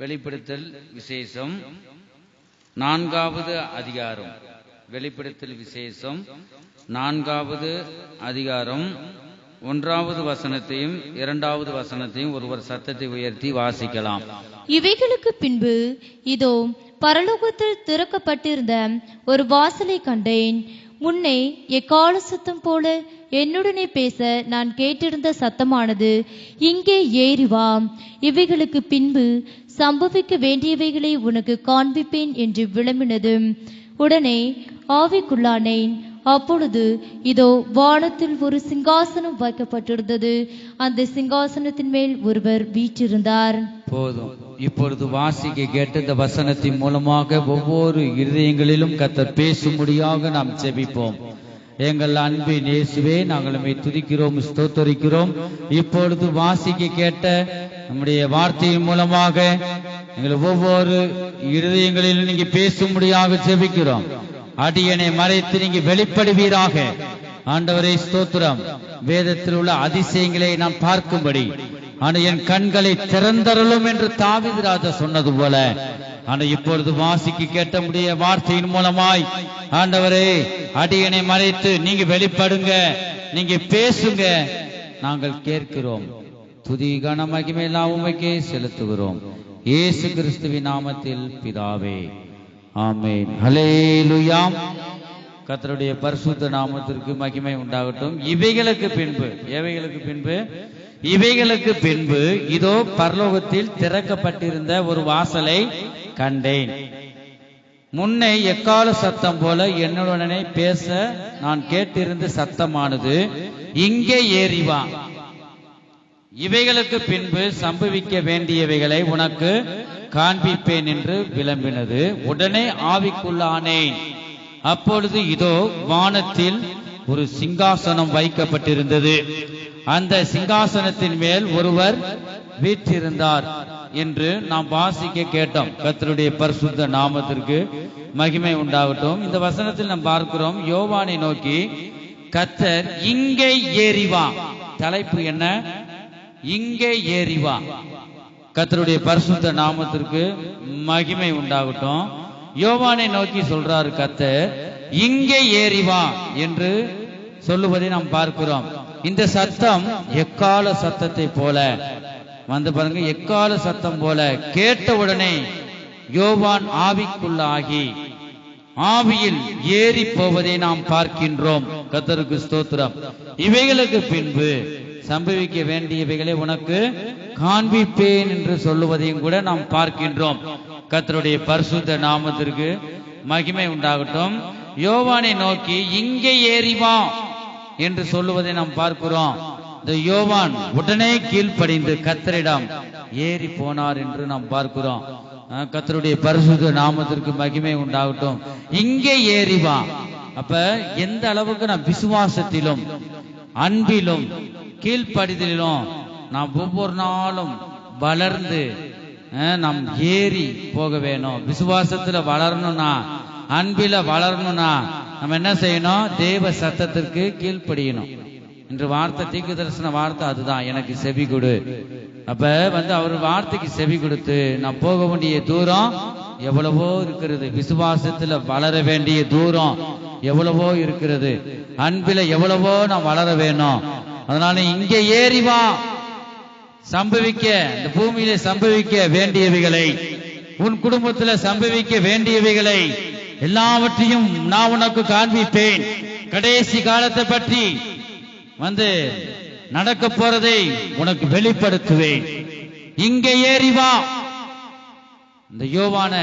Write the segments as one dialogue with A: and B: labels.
A: வெளிப்படுத்தல் விசேஷம் 4வது அதிகாரம். வெளிப்படுத்தல் விசேஷம் 4வது அதிகாரம் 1வது வசனத்தையும் 2வது வசனத்தையும் ஒருவர் சத்தத்தை உயர்த்தி வாசிக்கலாம்.
B: இவைகளுக்கு பின்பு இதோ பரலோகத்தில் திறக்கப்பட்டிருந்த ஒரு வாசலை கண்டேன். முன்னே எக்கால சத்தம் போல என்னுடனே பேச நான் கேட்டிருந்த சத்தமானது, இங்கே ஏறி வா, இவைகளுக்கு பின்பு சம்பவிக்க வேண்டியவைகளை உனக்கு காண்பிப்பேன் என்று விளம்பினது. உடனே ஆவிக்குள்ளானேன். அப்பொழுது இதோ வானத்தில் ஒரு சிங்காசனம் வைக்கப்பட்டிருந்தது. அந்த சிங்காசனத்தின் மேல் ஒருவர் வீற்றிருந்தார்.
A: போதும். இப்பொழுது வாசிக்க கேட்ட இந்த வசனத்தின் மூலமாக ஒவ்வொரு இருதயங்களிலும் கர்த்தர் பேசும்படியாக நாம் ஜெபிப்போம். எங்கள் அன்பின் இயேசுவே, நாங்கள் உம்மை துதிக்கிறோம், ஸ்தோத்தரிக்கிறோம். இப்பொழுது வாசிக்க கேட்ட நம்முடைய வார்த்தையின் மூலமாக எங்கள் ஒவ்வொரு இருதயங்களிலும் நீங்க பேசும்படியாக ஜெபிக்கிறோம். அடியனை மறைத்து நீங்க வெளிப்படுவீராக. ஆண்டவரே ஸ்தோத்திரம். வேதத்தில் உள்ள அதிசயங்களை நான் பார்க்கும்படி என் கண்களை திறந்தருளும் என்று தாவீது ராஜா சொன்னது போல இப்பொழுது வாசிக்க கேட்ட முடிய வார்த்தையின் மூலமாய் ஆண்டவரே அடியனை மறைத்து நீங்க வெளிப்படுங்க, நீங்க பேசுங்க, நாங்கள் கேட்கிறோம். துதி கன மகிமை எல்லாம் உமக்கே செலுத்துகிறோம். இயேசு கிறிஸ்துவின் நாமத்தில் பிதாவே, ஆமென். ஹல்லேலூயா. கர்த்தருடைய பரிசுத்த நாமத்திற்கு மகிமை உண்டாகட்டும். இவைகளுக்கு பின்பு இதோ பரலோகத்தில் திறக்கப்பட்டிருந்த ஒரு வாசலை கண்டேன். முன்னே எக்கால சத்தம் போல என்னுடனே பேச நான் கேட்டிருந்த சத்தமானது, இங்கே ஏறி வா, இவைகளுக்கு பின்பு சம்பவிக்க வேண்டியவைகளை உனக்கு காண்பிப்பேன் என்று விளம்பினது. உடனே ஆவிக்குள்ளானேன். அப்பொழுது இதோ வானத்தில் ஒரு சிங்காசனம் வைக்கப்பட்டிருந்தது. அந்த சிங்காசனத்தின் மேல் ஒருவர் வீற்றிருந்தார் என்று நாம் வாசிக்க கேட்டோம். கர்த்தருடைய பரிசுத்த நாமத்திற்கு மகிமை உண்டாகட்டும். இந்த வசனத்தில் நாம் பார்க்கிறோம், யோவானை நோக்கி கர்த்தர் இங்கே ஏறி வா. தலைப்பு என்ன? இங்கே ஏறி வா. கர்த்தருடைய பரிசுத்த நாமத்திற்கு மகிமை உண்டாகட்டும். யோவானை நோக்கி சொல்றாரு கர்த்தர் இங்கே ஏறி வா என்று சொல்லுவதை நாம் பார்க்கிறோம். இந்த சத்தம் எக்கால சத்தத்தை போல வந்து பாருங்க, எக்கால சத்தம் போல கேட்டவுடனே யோவான் ஆவிக்குள்ளாகி ஆவியில் ஏறி போவதை நாம் பார்க்கின்றோம். கர்த்தருக்கு ஸ்தோத்திரம். இவைகளுக்கு பின்பு சம்பவிக்க வேண்டியவைகளை உனக்கு காண்பிப்பேன் என்று சொல்லுவதையும் கூட நாம் பார்க்கின்றோம். கர்த்தருடைய பரிசுத்த நாமத்திற்கு மகிமை உண்டாகட்டும். யோவானை நோக்கி இங்கே ஏறி வா என்று சொல்லுவதை நாம் பார்க்கிறோம். இந்த யோவான் உடனே கீழ்ப்படிந்து கர்த்தரிடம் ஏறி போனார் என்று நாம் பார்க்கிறோம். கர்த்தருடைய பரிசுத்த நாமத்திற்கு மகிமை உண்டாகட்டும். இங்கே ஏறி வா. அப்ப எந்த அளவுக்கு நாம் விசுவாசத்திலும் அன்பிலும் கீழ்ப்படிதலிலும் நாம் ஒவ்வொரு நாளும் வளர்ந்து நாம் ஏறி போக வேணும். விசுவாசத்துல வளரணும்னா, அன்பில வளரணும்னா நம்ம என்ன செய்யணும்? தேவ சத்தத்திற்கு கீழ்ப்படியணும். இன்று வார்த்தை தீர்க்க தரிசன வார்த்தை அதுதான், எனக்கு செவி கொடு. அப்ப அவர் வார்த்தைக்கு செவி கொடுத்து நான் போக வேண்டிய தூரம் எவ்வளவோ இருக்கிறது. விசுவாசத்துல வளர வேண்டிய தூரம் எவ்வளவோ இருக்கிறது. அன்பில எவ்வளவோ நாம் வளர வேணும். அதனால இங்கே ஏறி வா. சம்பவிக்க, இந்த பூமியில சம்பவிக்க வேண்டியவைகளை, உன் குடும்பத்துல சம்பவிக்க வேண்டியவைகளை எல்லாவற்றையும் நான் உனக்கு காண்பிப்பேன். கடைசி காலத்தை பற்றி நடக்க போறதை உனக்கு வெளிப்படுத்துவேன். இங்கே ஏறி வா. இந்த யோவான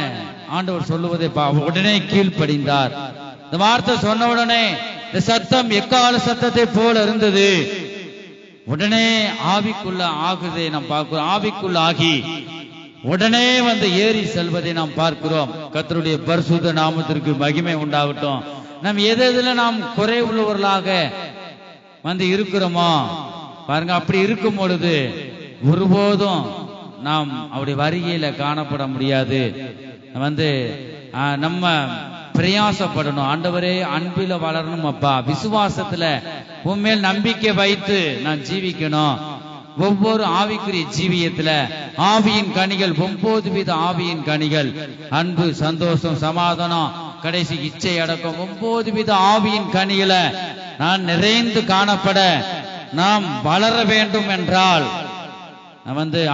A: ஆண்டவர் சொல்லுவதை உடனே கீழ்ப்படிந்தார். இந்த வார்த்தை சொன்ன உடனே இந்த சத்தம் எக்கால சத்தத்தை போல இருந்தது. உடனே ஆவிக்குள்ள ஆகுதை நாம் பார்க்கிறோம். ஆவிக்குள்ள ஆகி உடனே ஏறி செல்வதை நாம் பார்க்கிறோம். கர்த்தருடைய பரிசுத்த நாமத்திற்கு மகிமை உண்டாகட்டும். நாம் எதுல நாம் குறை உள்ளவர்களாக இருக்கிறோமோ பாருங்க, அப்படி இருக்கும் பொழுது ஒருபோதும் நாம் அவருடைய வருகையில காணப்பட முடியாது. நம்ம பிரயாசப்படணும். ஆண்டவரே அன்பில வளரணும் அப்பா, விசுவாசத்துல உண்மையில் நம்பிக்கை வைத்து நான் ஜீவிக்கணும். ஒவ்வொரு ஆவிக்குரிய ஜீவியத்துல ஆவியின் கனிகள் 9 வித ஆவியின் கனிகள், அன்பு, சந்தோஷம், சமாதானம், கடைசி இச்சை அடக்கம், 9 வித ஆவியின் கனிகளை நான் நிறைந்து காணப்பட நாம் வளர வேண்டும் என்றால்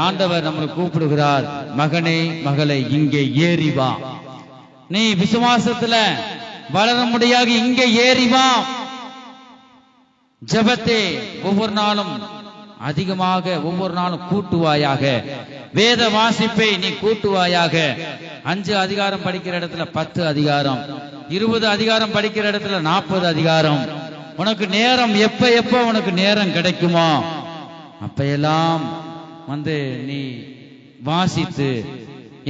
A: ஆண்டவர் நம்மளை கூப்பிடுகிறார், மகனே மகளே இங்கே ஏறி வா. நீ விசுவாசத்துல வளர முடியாது, இங்கே ஏறி வா. ஜெபத்தை ஒவ்வொரு நாளும் அதிகமாக ஒவ்வொரு நாளும் கூட்டுவாயாக. வேத வாசிப்பை நீ கூட்டுவாயாக. 5 அதிகாரம் படிக்கிற இடத்துல 10 அதிகாரம், 20 அதிகாரம் படிக்கிற இடத்துல 40 அதிகாரம். உனக்கு நேரம் எப்ப உனக்கு நேரம் கிடைக்குமோ அப்பெல்லாம் நீ வாசித்து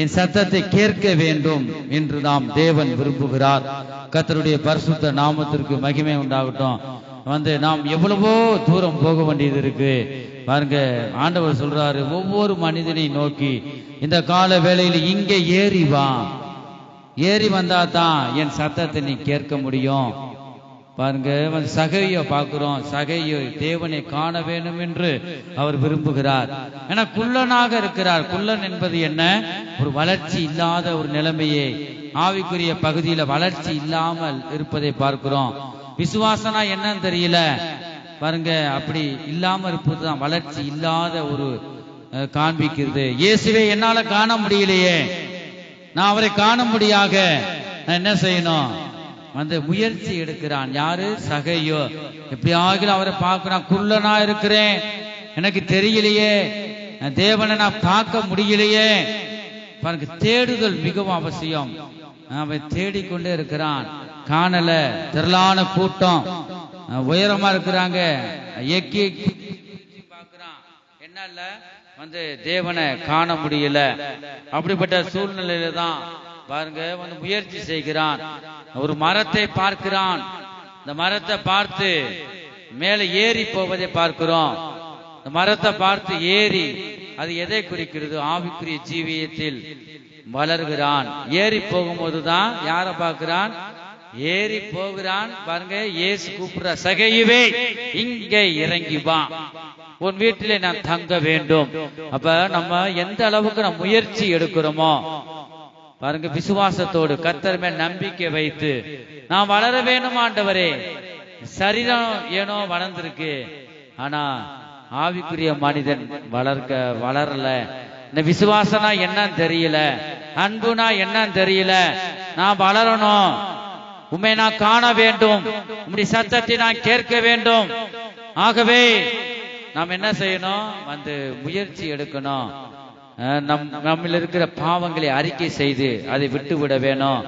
A: என் சத்தத்தை கேட்க வேண்டும் என்று நாம் தேவன் விரும்புகிறார். கர்த்தருடைய பரிசுத்த நாமத்திற்கு மகிமை உண்டாகட்டும். நாம் எவ்வளவோ தூரம் போக வேண்டியது இருக்கு பாருங்க. ஆண்டவர் சொல்றாரு, ஒவ்வொரு மனிதனை நோக்கி இந்த கால வேளையில் இங்கே ஏறி வா. ஏறி வந்தா தான் என் சத்தத்தை நீ கேட்க முடியும். பாருங்க, சகையை பார்க்கிறோம். சகையை தேவனை காண வேண்டும் என்று அவர் விரும்புகிறார். ஏன்னா குள்ளனாக இருக்கிறார். குள்ளன் என்பது என்ன? ஒரு வளர்ச்சி இல்லாத ஒரு நிலைமையை, ஆவிக்குரிய பகுதியில வளர்ச்சி இல்லாமல் இருப்பதை பார்க்கிறோம். விசுவாசனா என்னன்னு தெரியல பாருங்க. அப்படி இல்லாம இருப்பதுதான் வளர்ச்சி இல்லாத ஒரு காண்பிக்கிறது. இயேசுவை என்னால காண முடியலையே, நான் அவரை காண முடியாக நான் என்ன செய்யணும்? முயற்சி எடுக்கிறான். யாரு? சகையோ. எப்படியாக அவரை பார்க்கிறான். குள்ளனா இருக்கிறேன், எனக்கு தெரியலையே, தேவனை நான் பார்க்க முடியலையே. பாருங்க, தேடுதல் மிகவும் அவசியம். அவன் தேடிக்கொண்டே இருக்கிறான், காணல. திரளான கூட்டம், உயரமா இருக்கிறாங்க, எக்கி பார்க்கிறான், என்னல்ல தேவனை காண முடியல. அப்படிப்பட்ட சூழ்நிலையில தான் பாருங்க முயற்சி செய்கிறான். ஒரு மரத்தை பார்க்கிறான். இந்த மரத்தை பார்த்து மேலே ஏறி போவதை பார்க்கிறோம். இந்த மரத்தை பார்த்து ஏறி, அது எதை குறிக்கிறது? ஆவிக்குரிய ஜீவியத்தில் வளர்கிறான். ஏறி போகும்போதுதான் யார பார்க்கிறான்? ஏறி போகிறான். பாருங்க, இயேசு கூப்பிடுற, சகையுவே இங்கே இறங்கி வா, உன் வீட்டிலே நான் தங்க வேண்டும். அப்ப நம்ம எந்த அளவுக்கு நம்ம முயற்சி எடுக்கிறோமோ பாருங்க, விசுவாசத்தோடு கர்த்தர் மேல் நம்பிக்கை வைத்து நான் வளர வேணும் ஆண்டவரே. சரீரம் ஏனோ வளர்ந்திருக்கு, ஆனா ஆவிக்குரிய மனிதன் வளரல. இந்த விசுவாசனா என்னன்னு தெரியல, அன்புனா என்னன்னு தெரியல. நான் வளரணும், உண்மை நான் காண வேண்டும், உம்முடைய சத்தத்தை நான் கேட்க வேண்டும். ஆகவே நாம் என்ன செய்யணும்? முயற்சி எடுக்கணும். நம்மில் இருக்கிற பாவங்களை அறிக்கை செய்து அதை விட்டு விட வேணும்.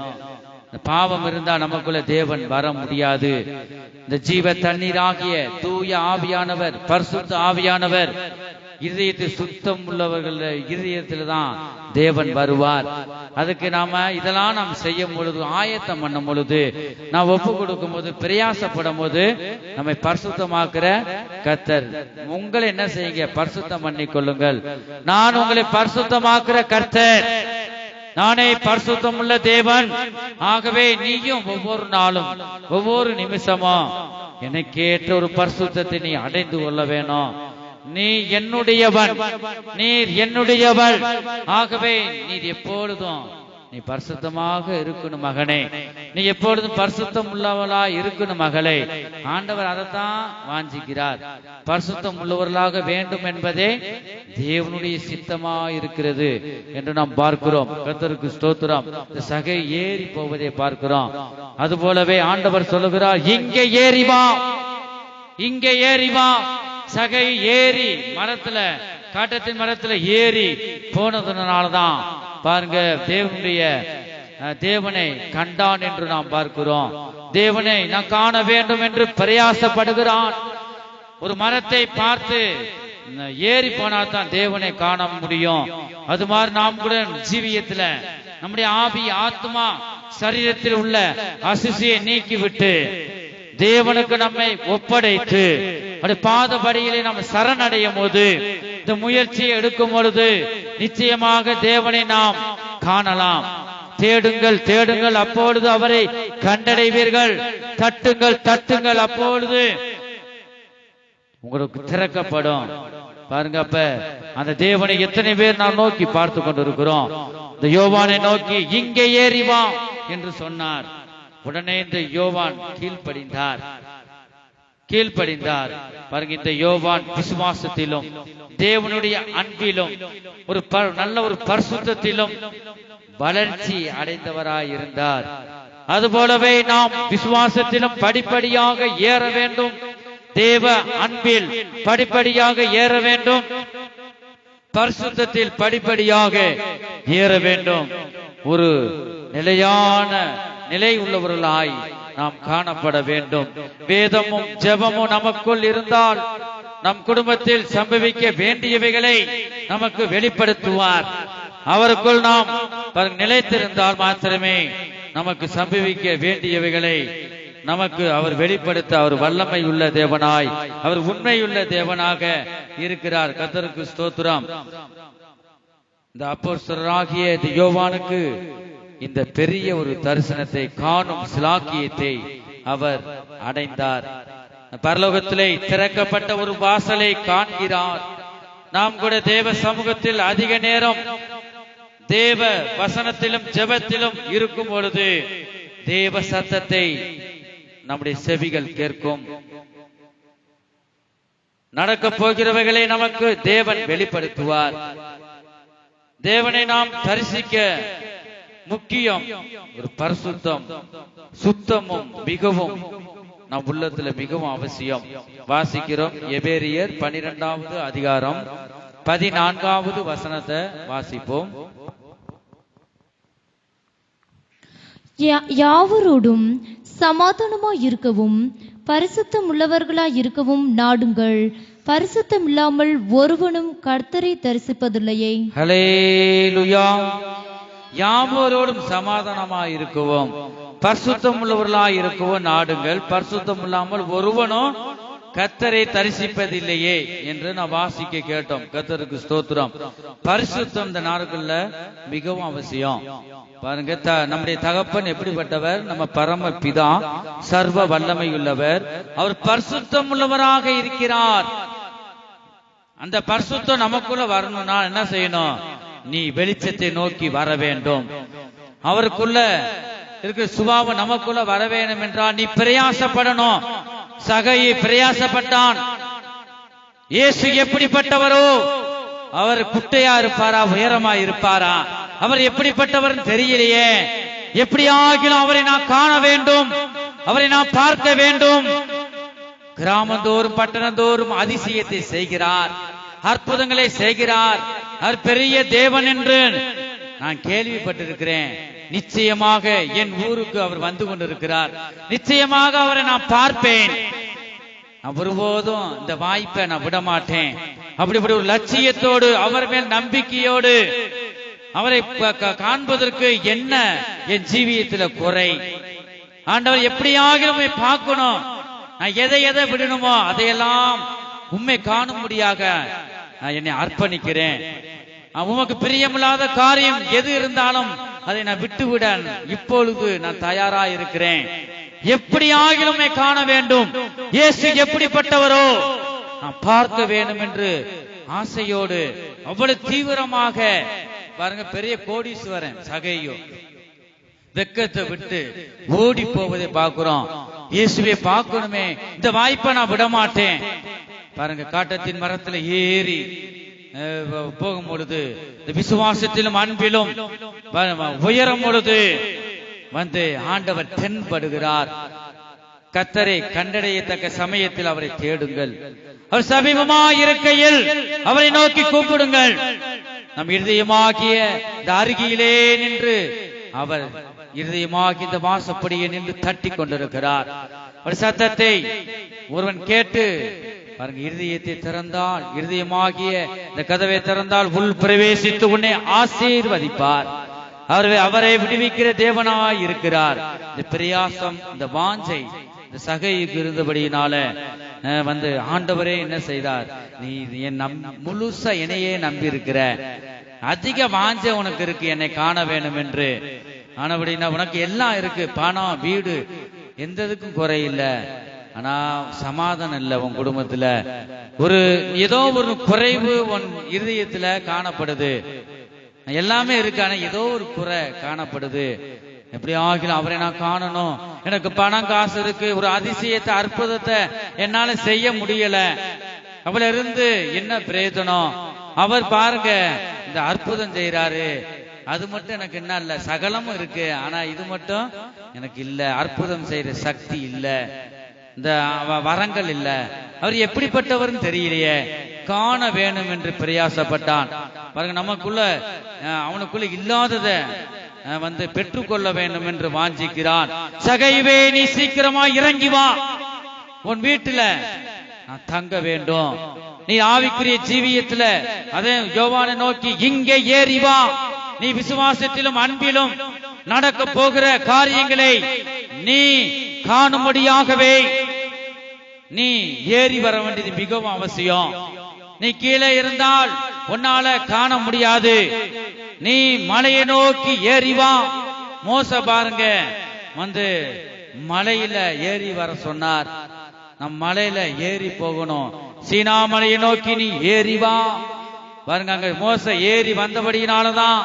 A: பாவம் இருந்தா நமக்குள்ள தேவன் வர முடியாது. இந்த ஜீவ தண்ணீராகிய தூய ஆவியானவர், பரிசுத்த ஆவியானவர் இதயத்தில் சுத்தம் உள்ளவர்கள் இதயத்தில் தான் தேவன் வருவார். அதுக்கு நாம இதெல்லாம் நாம் செய்யும் பொழுது, ஆயத்தம் பண்ணும் பொழுது, நாம் ஒப்பு கொடுக்கும் போது, பிரயாசப்படும் போது நம்மை பரிசுத்தமாக்குற கர்த்தர். உங்களை என்ன செய்யுங்க? பரிசுத்தம் பண்ணி கொள்ளுங்கள். நான் உங்களை பரிசுத்தமாக்குற கர்த்தர், நானே பரிசுத்தம் உள்ள தேவன். ஆகவே நீயும் ஒவ்வொரு நாளும் ஒவ்வொரு நிமிஷமும் எனக்கேற்ற ஒரு பரிசுத்தத்தை நீ அடைந்து கொள்ள வேணும். நீ என்னுடையவன், நீர் என்னுடையவள். ஆகவே நீர் எப்பொழுதும் நீ பரிசுத்தமாக இருக்கணும் மகனே, நீ எப்பொழுதும் பரிசுத்தம் உள்ளவளா இருக்கணும் மகளே. ஆண்டவர் அதைத்தான் வாஞ்சிக்கிறார். பரிசுத்தம் உள்ளவர்களாக வேண்டும் என்பதே தேவனுடைய சித்தமா இருக்கிறது என்று நாம் பார்க்கிறோம். கர்த்தருக்கு ஸ்தோத்திரம். சகை ஏறி போவதை பார்க்கிறோம். அது போலவே ஆண்டவர் சொல்லுகிறார், இங்கே ஏறி வா, இங்கே ஏறி வா. சகை ஏறி மரத்துல, காட்டத்தின் மரத்துல ஏறி போனதுனாலதான் பாருங்க தேவனை கண்டான் என்று நாம் பார்க்கிறோம். தேவனை நான் காண வேண்டும் என்று பிரயாசப்படுகிறான். ஒரு மரத்தை பார்த்து ஏறி போனாதான் தேவனை காண முடியும். அது மாதிரி நாம் கூட ஜீவியத்துல நம்முடைய ஆவி, ஆத்மா, சரீரத்தில் உள்ள அசுசியை நீக்கிவிட்டு தேவனுக்கு நம்மை ஒப்படைத்து பாதபடியிலே நாம் சரணடையும் போது, இந்த முயற்சியை எடுக்கும் பொழுது நிச்சயமாக தேவனை நாம் காணலாம். தேடுங்கள், தேடுங்கள், அப்பொழுது அவரை கண்டடைவீர்கள். தட்டுங்கள், தட்டுங்கள், அப்பொழுது உங்களுக்கு திறக்கப்படும். பாருங்க, அப்ப அந்த தேவனை எத்தனை பேர் நாம் நோக்கி பார்த்து கொண்டிருக்கிறோம். இந்த யோவானை நோக்கி இங்கே ஏறி வா என்று சொன்னார். உடனே இந்த யோவான் கீழ்ப்படிந்தார். பாருங்க, இந்த யோவான் விசுவாசத்திலும் தேவனுடைய அன்பிலும் நல்ல ஒரு பரிசுத்தத்திலும் வளர்ச்சி அடைந்தவராய் இருந்தார். அதுபோலவே நாம் விசுவாசத்திலும் படிப்படியாக ஏற வேண்டும். தேவ அன்பில் படிப்படியாக ஏற வேண்டும். பரிசுத்தத்தில் படிப்படியாக ஏற வேண்டும். ஒரு நிலையான நிலை உள்ளவர்களாய் நாம் காணப்பட வேண்டும். வேதமும் ஜெபமும் நமக்குள் இருந்தால் நம் குடும்பத்தில் சம்பவிக்க வேண்டியவைகளை நமக்கு வெளிப்படுத்துவார். அவருக்குள் நாம் நிலைத்திருந்தால் மாத்திரமே நமக்கு சம்பவிக்க வேண்டியவைகளை நமக்கு அவர் வெளிப்படுத்த அவர் வல்லமை உள்ள தேவனாய், அவர் உண்மையுள்ள தேவனாக இருக்கிறார். கர்த்தருக்கு ஸ்தோத்திரம். இந்த அப்போஸ்தலராகிய யோவானுக்கு இந்த பெரிய ஒரு தரிசனத்தை காணும் சிலாக்கியத்தை அவர் அடைந்தார். பரலோகத்திலே திறக்கப்பட்ட ஒரு வாசலை காண்கிறார். நாம் கூட தேவ சமூகத்தில் அதிக நேரம் தேவ வசனத்திலும் ஜெபத்திலும் இருக்கும் பொழுது தேவ சத்தத்தை நம்முடைய செவிகள் கேட்கும். நடக்க போகிறவைகளை நமக்கு தேவன் வெளிப்படுத்துவார். தேவனை நாம் தரிசிக்க முக்கியம் ஒரு பரிசுத்தம், சுத்தமும் மிகவும் நம் உள்ளத்துல மிகவும் அவசியம். வாசிக்கிறோம் எபேரியர் 12வது அதிகாரம் 14வது வசனத்தை வாசிப்போம்.
B: யாவரோடும் சமாதானமாய் இருக்கவும் பரிசுத்தம் உள்ளவர்களாய் இருக்கவும் நாடுங்கள். பரிசுத்தம் இல்லாமல் ஒருவனும் கர்த்தரை தரிசிப்பதில்லையே.
A: ஹல்லேலூயா. யாவரோடும் சமாதானமாய் இருக்கவும் பரிசுத்தம் உள்ளவர்களாய் இருக்கவும் நாடுங்கள். பரிசுத்தம் இல்லாமல் ஒருவனும் கர்த்தரை தரிசிப்பதில்லையே என்று நான் வாசிக்க கேட்டோம். கர்த்தருக்கு ஸ்தோத்திரம். பரிசுத்தம் இந்த நாடுகள்ல மிகவும் அவசியம். பாருங்க, நம்முடைய தகப்பன் எப்படிப்பட்டவர்? நம்ம பரம பிதா, சர்வ வல்லமை உள்ளவர். அவர் பரிசுத்தம் உள்ளவராக இருக்கிறார். அந்த பரிசுத்தம் நமக்குள்ள வரணும்னா என்ன செய்யணும்? நீ வெளிச்சத்தை நோக்கி வர வேண்டும். அவருக்குள்ள இருக்கிற சுபாவம் நமக்குள்ள வர வேண்டும் என்றால் நீ பிரயாசப்படணும். சகையை பிரயாசப்பட்டான். இயேசு எப்படிப்பட்டவரோ? அவர் குட்டையா இருப்பாரா, உயரமா இருப்பாரா? அவர் எப்படிப்பட்டவர் தெரியலையே. எப்படியாகிலும் அவரை நான் காண வேண்டும், அவரை நான் பார்க்க வேண்டும். கிராமந்தோறும் பட்டணந்தோறும் அதிசயத்தை செய்கிறார், அற்புதங்களை செய்கிறார். அவர் பெரிய தேவன் என்று நான் கேள்விப்பட்டிருக்கிறேன். நிச்சயமாக என் ஊருக்கு அவர் வந்து கொண்டிருக்கிறார். நிச்சயமாக அவரை நான் பார்ப்பேன். நான் ஒருபோதும் இந்த வாய்ப்பை நான் விட மாட்டேன். அப்படிப்படி ஒரு லட்சியத்தோடு, அவர் மேல் நம்பிக்கையோடு அவரை காண்பதற்கு என்ன என் ஜீவியத்தில் குறை? ஆண்டவர் எப்படியாக பார்க்கணும். நான் எதை எதை விடணுமோ அதையெல்லாம் உண்மை காணும்படியாக நான் என்னை அர்ப்பணிக்கிறேன். உமக்கு பிரியமில்லாத காரியம் எது இருந்தாலும் அதை நான் விட்டுவிட இப்பொழுது நான் தயாரா இருக்கிறேன். எப்படியாகிலும் காண வேண்டும். இயேசு எப்படிப்பட்டவரோ நான் பார்க்க வேண்டும் என்று ஆசையோடு அவ்வளவு தீவிரமாக பாருங்க. பெரிய கோடீஸ்வரன் சகையோ வெக்கத்தை விட்டு ஓடி போவதை பார்க்கிறோம். இயேசுவை பார்க்கணுமே, இந்த வாய்ப்பை நான் விட மாட்டேன். பாருங்க, காட்டத்தின் மரத்துல ஏறி போகும் பொழுது விசுவாசத்திலும் அன்பிலும் உயரும் பொழுது வந்து ஆண்டவர் தென்படுகிறார். கர்த்தரை கண்டடையத்தக்க சமயத்தில் அவரை தேடுங்கள். அவர் சமீபமாய் இருக்கையில் அவரை நோக்கி கூப்பிடுங்கள். நம் இருதயமாகிய இந்த அருகிலே நின்று அவர் இருதயமாகி இந்த வாசப்படியை நின்று தட்டி கொண்டிருக்கிறார். ஒரு சத்தத்தை ஒருவன் கேட்டு பாருங்க, இருதயத்தை திறந்தால், இருதயமாகிய இந்த கதவை திறந்தால் உள் பிரவேசித்து உன்னை ஆசீர்வதிப்பார். அவரை விடுவிக்கிற தேவனாய் இருக்கிறார். இந்த பிரயாசம், இந்த வாஞ்சை இந்த சகைக்கு இருந்தபடியினால வந்து ஆண்டவரே என்ன செய்தார்? நீ என் முழுசா என்னையே நம்பி இருக்கிற, அதிக வாஞ்சை உனக்கு இருக்கு என்னை காண வேண்டும் என்று. ஆனபடினா உனக்கு எல்லாம் இருக்கு, பணம், வீடு, எந்ததுக்கும் குறையில்லை. ஆனா சமாதானம் இல்லை உன் குடும்பத்துல. ஏதோ ஒரு குறைவு உன் இருதயத்துல காணப்படுது. எல்லாமே இருக்கு, ஆனா ஏதோ ஒரு குறை காணப்படுது. எப்படி ஆகிலும் அவரை நான் காணணும், எனக்கு பணம் காசு இருக்கு, ஒரு அதிசயத்தை அற்புதத்தை என்னால செய்ய முடியல, அவள இருந்து என்ன பிரயோஜனம்? அவர் பாருங்க இந்த அற்புதம் செய்யறாரு, அது மட்டும் எனக்கு என்ன இல்ல, சகலமும் இருக்கு, ஆனா இது மட்டும் எனக்கு இல்ல, அற்புதம் செய்யற சக்தி இல்ல, இந்த வரங்கள் இல்ல, அவர் எப்படிப்பட்டவர்னு தெரியலையே, காண வேணும் என்று பிரயாசப்பட்டான். பாருங்க, நமக்குள்ள அவனுக்குள்ள இல்லாதத பெற்றுக்கொள்ள வேண்டும் என்று வாஞ்சிக்கிறான். சகைவே, நீ சீக்கிரமா இறங்கி வா, உன் வீட்டுல நான் தங்க வேண்டும், நீ ஆவிக்குரிய ஜீவியத்துல அதே யோவானை நோக்கி இங்கே ஏறி வா, நீ விசுவாசத்திலும் அன்பிலும் நடக்க போகிற காரியங்களை நீ காணும்படியாகவே நீ ஏறி வர வேண்டியது மிகவும் அவசியம். நீ கீழே இருந்தால் உன்னால காண முடியாது, நீ மலையை நோக்கி ஏறி வா. மோசே பாருங்க மலையில ஏறி வர சொன்னார், நம் மலையில ஏறி போகணும், சீனா மலையை நோக்கி நீ ஏறி வா. பாருங்க, அங்க மோசே ஏறி வந்தபடியினாலதான்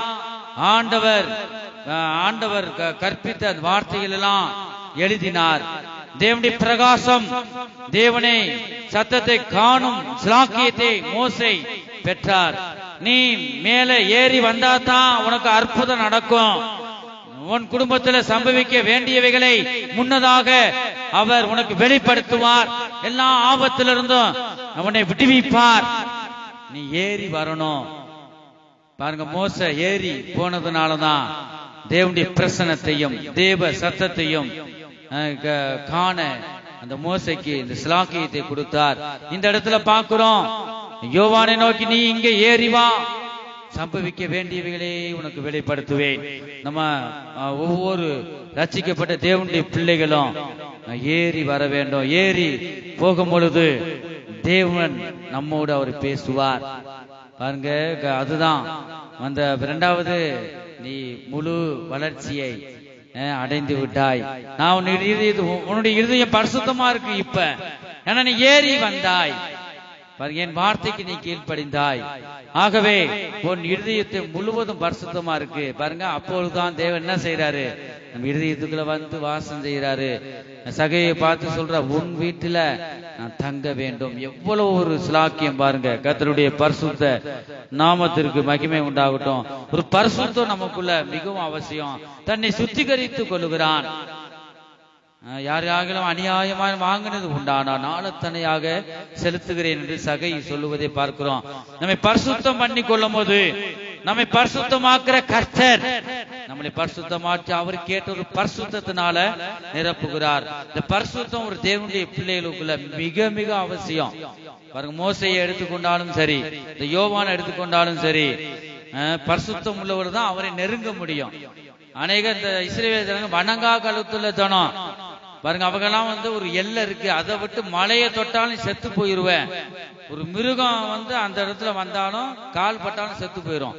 A: ஆண்டவர் கற்பித்த வார்த்தைகள் எல்லாம் எழுதினார். தேவனுடைய பிரகாசம், தேவனை சத்தத்தை காணும் சிலாக்கியத்தை மோசே பெற்றார். நீ மேலே ஏறி வந்தாதான் உனக்கு அற்புதம் நடக்கும். உன் குடும்பத்தில் சம்பவிக்க வேண்டியவைகளை முன்னதாக அவர் உனக்கு வெளிப்படுத்துவார், எல்லா ஆபத்திலிருந்தும் அவனை விடுவிப்பார். நீ ஏறி வரணும். பாருங்க, மோசே ஏறி போனதுனாலதான் தேவனுடைய பிரசன்னத்தையும் தேவ சத்தத்தையும் காண அந்த மோசைக்கு இந்த சிலாக்கியத்தை கொடுத்தார். இந்த இடத்துல பார்க்கிறோம், யோவானை நோக்கி நீ இங்கே ஏறி வா, சம்பவிக்க வேண்டியவைகளே உனக்கு வெளிப்படுத்துவேன். நம்ம ஒவ்வொரு ரட்சிக்கப்பட்ட தேவனுடைய பிள்ளைகளும் ஏறி வர வேண்டும். ஏறி போகும் பொழுது தேவன் நம்மோடு அவர் பேசுவார். பாருங்க, அதுதான் இரண்டாவது, நீ முழு வளர்ச்சியை அடைந்து விட்டாய். நான் உன்னுடைய இருதயம் பரிசுத்தமா இருக்கு இப்ப, ஏன்னா நீ ஏறி வந்தாய், என் வார்த்தைக்கு நீ கீழ்ப்படிந்தாய். ஆகவே உன் இருதயத்தை முழுவதும் பரிசுத்தமா இருக்கு. பாருங்க, அப்பொழுதுதான் தேவன் என்ன செய்யறாரு, நம்ம இருதயத்துக்குள்ள வாசம் செய்யறாரு. சகையை பார்த்து சொல்ற, உன் வீட்டுல நான் தங்க வேண்டும். எவ்வளவு ஒரு சிலாக்கியம் பாருங்க. கர்த்தருடைய பரிசுத்த நாமத்திற்கு மகிமை உண்டாகட்டும். ஒரு பரிசுத்தம் நமக்குள்ள மிகவும் அவசியம். தன்னை சுத்திகரித்துக் கொள்ளுகிறான். யாராலும் அநியாயமாக வாங்கினது உண்டானா நாளத்தனையாக செலுத்துகிறேன் என்று சகை சொல்லுவதை பார்க்கிறோம். நம்மை பரிசுத்தம் பண்ணி கொள்ளும் போது நம்மை பரிசுத்தமாக்குற கர்த்தர் நம்மளை பரிசுத்தமாக்கி அவர் கேட்ட ஒரு பரிசுத்தத்தினால நிரப்புகிறார். இந்த பரிசுத்தம் ஒரு தேவனுடைய பிள்ளைகளுக்குள்ள மிக மிக அவசியம். பாருங்க, மோசையை எடுத்துக்கொண்டாலும் சரி, இந்த யோவானை எடுத்துக்கொண்டாலும் சரி, பரிசுத்தம் உள்ளவர் தான் அவரை நெருங்க முடியும். அநேக இந்த இஸ்ரவேல் ஜனங்க வணங்கா கழுத்துல தனம் பாருங்க, அவங்கெல்லாம் ஒரு எல்லை இருக்கு, அதை விட்டு மலையை தொட்டாலும் செத்து போயிருவேன். ஒரு மிருகம் அந்த இடத்துல வந்தாலும் கால் பட்டாலும் செத்து போயிரும்.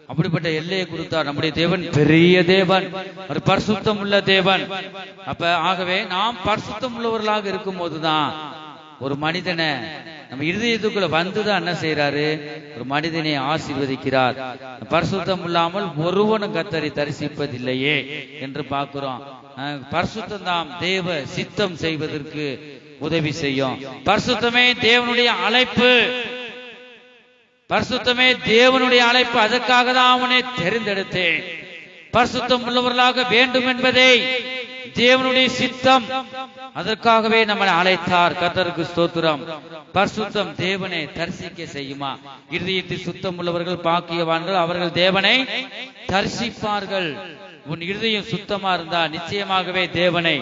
A: அப்படிப்பட்ட எல்லையை கொடுத்தார் நம்முடைய தேவன். பெரிய தேவன், ஒரு பரிசுத்தம் உள்ள தேவன். ஆகவே நாம் பரிசுத்தம் உள்ளவர்களாக இருக்கும் போதுதான் ஒரு மனிதனை நம்ம இருதயத்துக்குள்ள வந்துதான் என்ன செய்யறாரு, ஒரு மனிதனை ஆசீர்வதிக்கிறார். பரிசுத்தம் இல்லாமல் ஒருவனும் கர்த்தரை தரிசிப்பதில்லையே என்று பார்க்கிறோம். பரிசுத்தம் தான் தேவ சித்தம் செய்வதற்கு உதவி செய்யும். பரிசுத்தமே தேவனுடைய அழைப்பு, பரிசுத்தமே தேவனுடைய அழைப்பு. அதற்காக தான் அவனை தெரிந்தெடுத்தேன். பரிசுத்தம் உள்ளவர்களாக வேண்டும் என்பதை தேவனுடைய சித்தம், அதற்காகவே நம்மளை அழைத்தார். கர்த்தருக்கு ஸ்தோத்திரம். பரிசுத்தம் தேவனை தரிசிக்க செய்யுமா? இருதயத்தில் சுத்தம் உள்ளவர்கள் பாக்கியவான்கள், அவர்கள் தேவனை தரிசிப்பார்கள். உன் இருதயம் சுத்தமா இருந்தா நிச்சயமாகவே தேவனை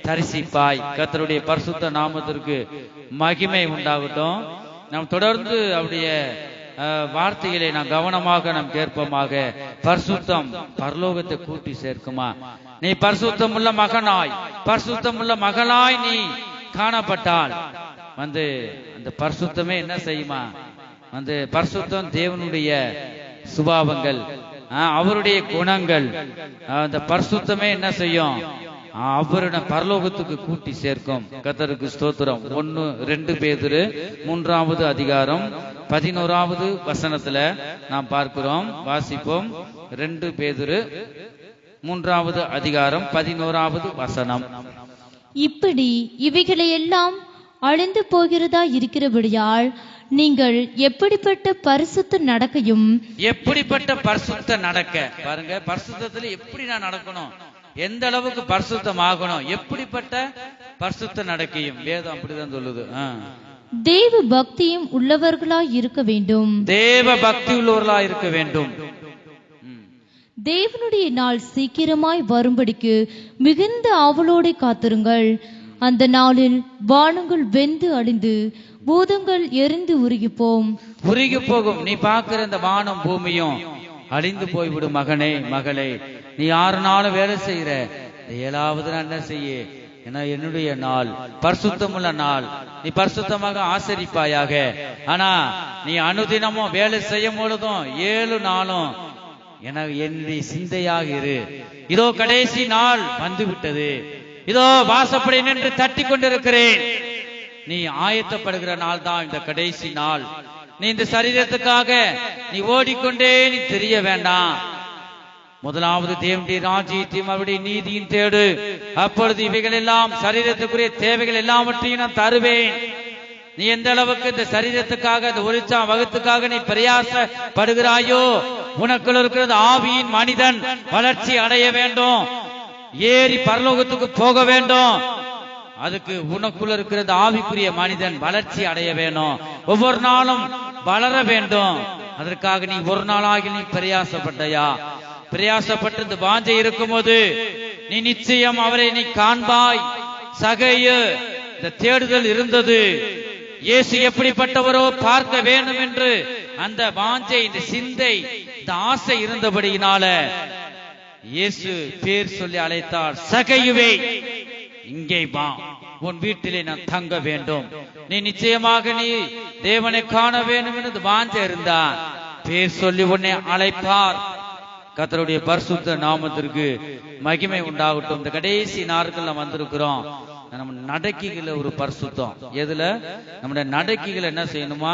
A: தரிசிப்பாய். கர்த்தருடைய பரிசுத்த நாமத்திற்கு மகிமை உண்டாகட்டும். நாம் தொடர்ந்து அவருடைய வார்த்தைகளை நாம் கவனமாக நாம் கேட்போமாக. பரிசுத்தம் பரலோகத்தை கூட்டி சேர்க்குமா? நீ பரிசுத்தம் உள்ள மகனாய், பரிசுத்தம் உள்ள மகளாய் நீ காணப்பட்டால் அந்த பரிசுத்தமே என்ன செய்யுமா? பரிசுத்தம் தேவனுடைய சுபாவங்கள், அவருடைய குணங்கள். அந்த பரிசுத்தமே என்ன செய்யும்? அவருடைய பரலோகத்துக்கு கூட்டி சேர்க்கும். கர்த்தருக்கு ஸ்தோத்திரம். 1-2 பேதுரு 3வது அதிகாரம் 11வது வசனத்துல நாம் பார்க்கிறோம். வாசிப்போம். 2 பேதுரு 3வது அதிகாரம் 11வது வசனம்.
B: இப்படி இவைகளையெல்லாம் அழிந்து போகிறதா இருக்கிறபடியால் நீங்கள் எப்படிப்பட்ட பரிசுத்த நடக்கையும்
A: எப்படிப்பட்ட பரிசுத்த நடக்க பாருங்க, பரிசுத்தத்துல எப்படி நான் நடக்கணும், எந்த அளவுக்கு பரிசுத்தம் ஆகணும், எப்படிப்பட்ட பரிசுத்த நடக்கையும் வேதம் அப்படிதான் சொல்லுது.
B: தேவ பக்தியும் உள்ளவர்களாய் இருக்க வேண்டும்.
A: தேவ பக்தி உள்ளவர்களாய் இருக்க வேண்டும்.
B: தேவனுடைய நாள் சீக்கிரமாய் வரும்படிக்கு மிகுந்த ஆவலோடு காத்திருங்கள். அந்த நாளில் வானங்கள் வெந்து அழிந்து பூதங்கள் எரிந்து உருகி போகும்.
A: நீ பார்க்கிற இந்த வானம் பூமியும் அழிந்து போய்விடும். மகனே மகளே, நீ 6 நாளும் வேலை செய்யற, 7வது நான் என்ன செய்ய, ஏன்னா என்னுடைய நாள் பரிசுத்தமுள்ள நாள், நீ பரிசுத்தமாக ஆசரிப்பாயாக. ஆனா நீ அனுதினமும் வேலை செய்யும் பொழுதும் 7 நாளும் என்னுடைய சிந்தையாக இரு. இதோ கடைசி நாள் வந்து விட்டது, இதோ வாசப்படி நின்று தட்டி கொண்டிருக்கிறேன். நீ ஆயத்தப்படுகிற நாள் தான் இந்த கடைசி நாள். நீ இந்த சரீரத்துக்காக நீ ஓடிக்கொண்டே நீ தெரிய வேண்டாம். முதலாவது தேவனுடைய ராஜ்யத்தையும் அவருடைய நீதியும் தேடு, அப்பொழுது இவைகள் எல்லாம் சரீரத்துக்குரிய தேவைகள் எல்லாவற்றையும் நான் தருவேன். நீ எந்த அளவுக்கு இந்த சரீரத்துக்காக, இந்த ஒளிச்சாம் வகுத்துக்காக நீ பிரயாசப்படுகிறாயோ, உனக்குள் இருக்கிறது ஆவியின் மனிதன் வளர்ச்சி அடைய வேண்டும், ஏறி பரலோகத்துக்கு போக வேண்டும். அதுக்கு உனக்குள்ள இருக்கிறது ஆவிக்குரிய மனிதன் வளர்ச்சி அடைய வேணும், ஒவ்வொரு நாளும் வளர வேண்டும். அதற்காக நீ ஒரு நாளாகி நீ பிரயாசப்பட்டையா? பிரயாசப்பட்டு இந்த வாஞ்சை இருக்கும் போது நீ நிச்சயம் அவரை நீ காண்பாய். சகையு இந்த தேடுதல் இருந்தது, இயேசு எப்படிப்பட்டவரோ பார்க்க வேண்டும் என்று அந்த வாஞ்சை, இந்த சிந்தை, இந்த ஆசை இருந்தபடியினால இயேசு பேர் சொல்லி அழைத்தார். சகையுவே, இங்கே வா, உன் வீட்டிலே நான் தங்க வேண்டும், நீ நிச்சயமாக நீ தேவனை காண வேண்டும் என்று வாஞ்சை இருந்தார். பேர் சொல்லி உன்னை அழைப்பார். கர்த்தருடைய பரிசுத்த நாமத்திற்கு மகிமை உண்டாகட்டும். இந்த கடைசி நாட்கள் நாம் வந்திருக்கிறோம். நம்ம நடக்கைகளை ஒரு பரிசுத்தம், எதுல நம்முடைய நடக்கைகளை என்ன செய்யணுமா,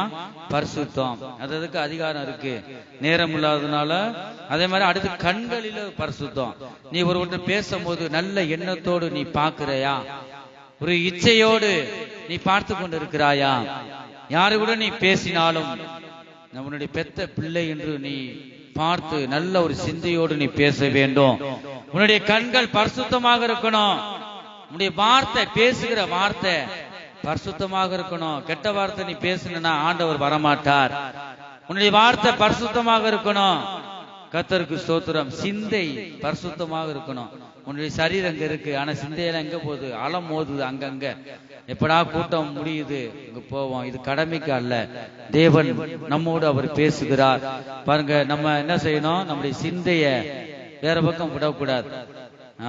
A: பரிசுத்தம். அதுக்கு அதிகாரம் இருக்கு, நேரம் இல்லாததுனால. அதே மாதிரி அடுத்து கண்களில பரிசுத்தம். நீ ஒருவர்கிட்ட பேசும்போது நல்ல எண்ணத்தோடு நீ பார்க்கிறையா, ஒரு இச்சையோடு நீ பார்த்து கொண்டு இருக்கிறாயா? யாரு கூட நீ பேசினாலும் நம்மளுடைய பெத்த பிள்ளை என்று நீ பார்த்து நல்ல ஒரு சிந்தையோடு நீ பேச வேண்டும். உன்னுடைய கண்கள் பரிசுத்தமாக இருக்கணும். உன்னுடைய வார்த்தை, பேசுகிற வார்த்தை பரிசுத்தமாக இருக்கணும். கெட்ட வார்த்தை நீ பேசுனா ஆண்டவர் வரமாட்டார். உன்னுடைய வார்த்தை பரிசுத்தமாக இருக்கணும். கர்த்தருக்கு ஸ்தோத்திரம். சிந்தை பரிசுத்தமாக இருக்கணும். உன்னுடைய சரீரம் அங்க இருக்கு, ஆனா சிந்தையெல்லாம் எங்க போகுது, அலம் மோதுது அங்கங்க. எப்படா கூட்டம் முடியுது இங்க போவோம். இது கடமைக்கு அல்ல, தேவன் நம்மோடு அவர் பேசுகிறார். பாருங்க, நம்ம என்ன செய்யணும், நம்முடைய சிந்தைய வேற பக்கம் விடக்கூடாது.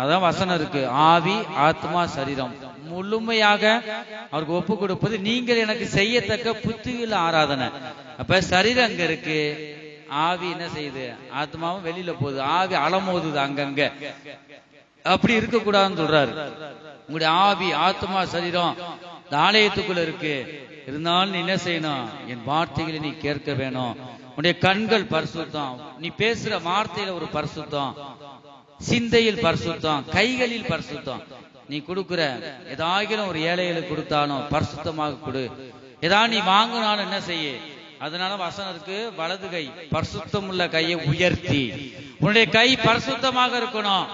A: அதான் வசனம் இருக்கு, ஆவி ஆத்மா சரீரம் முழுமையாக அவருக்கு ஒப்பு கொடுப்பது நீங்கள் எனக்கு செய்யத்தக்க புத்தியுள்ள ஆராதனை. அப்ப சரீரம் அங்க இருக்கு, ஆவி என்ன செய்யுது, ஆத்மாவும் வெளியில போகுது, ஆவி அலமோதுது அங்கங்க. அப்படி இருக்க கூடாதுன்னு சொல்றாரு. உங்களுடைய ஆவி ஆத்மா சரீரம் இந்த ஆலயத்துக்குள்ள இருக்கு, இருந்தாலும் நீ என்ன செய்யணும், என் வார்த்தைகளை நீ கேட்க வேணும். உன்னுடைய கண்கள் பரிசுத்தம், நீ பேசுற வார்த்தையில ஒரு பரிசுத்தம், சிந்தையில் பரிசுத்தம், கைகளில் பரிசுத்தம். நீ கொடுக்கிற ஏதாகிலும் ஒரு ஏழைகளுக்கு கொடுத்தாலும் பரிசுத்தமாக கொடு. ஏதாவது நீ வாங்கினாலும் என்ன செய்ய, அதனால வசனம் இருக்கு, வலது கை பரிசுத்தம் உள்ள கையை உயர்த்தி. உன்னுடைய கை பரிசுத்தமாக இருக்கணும்.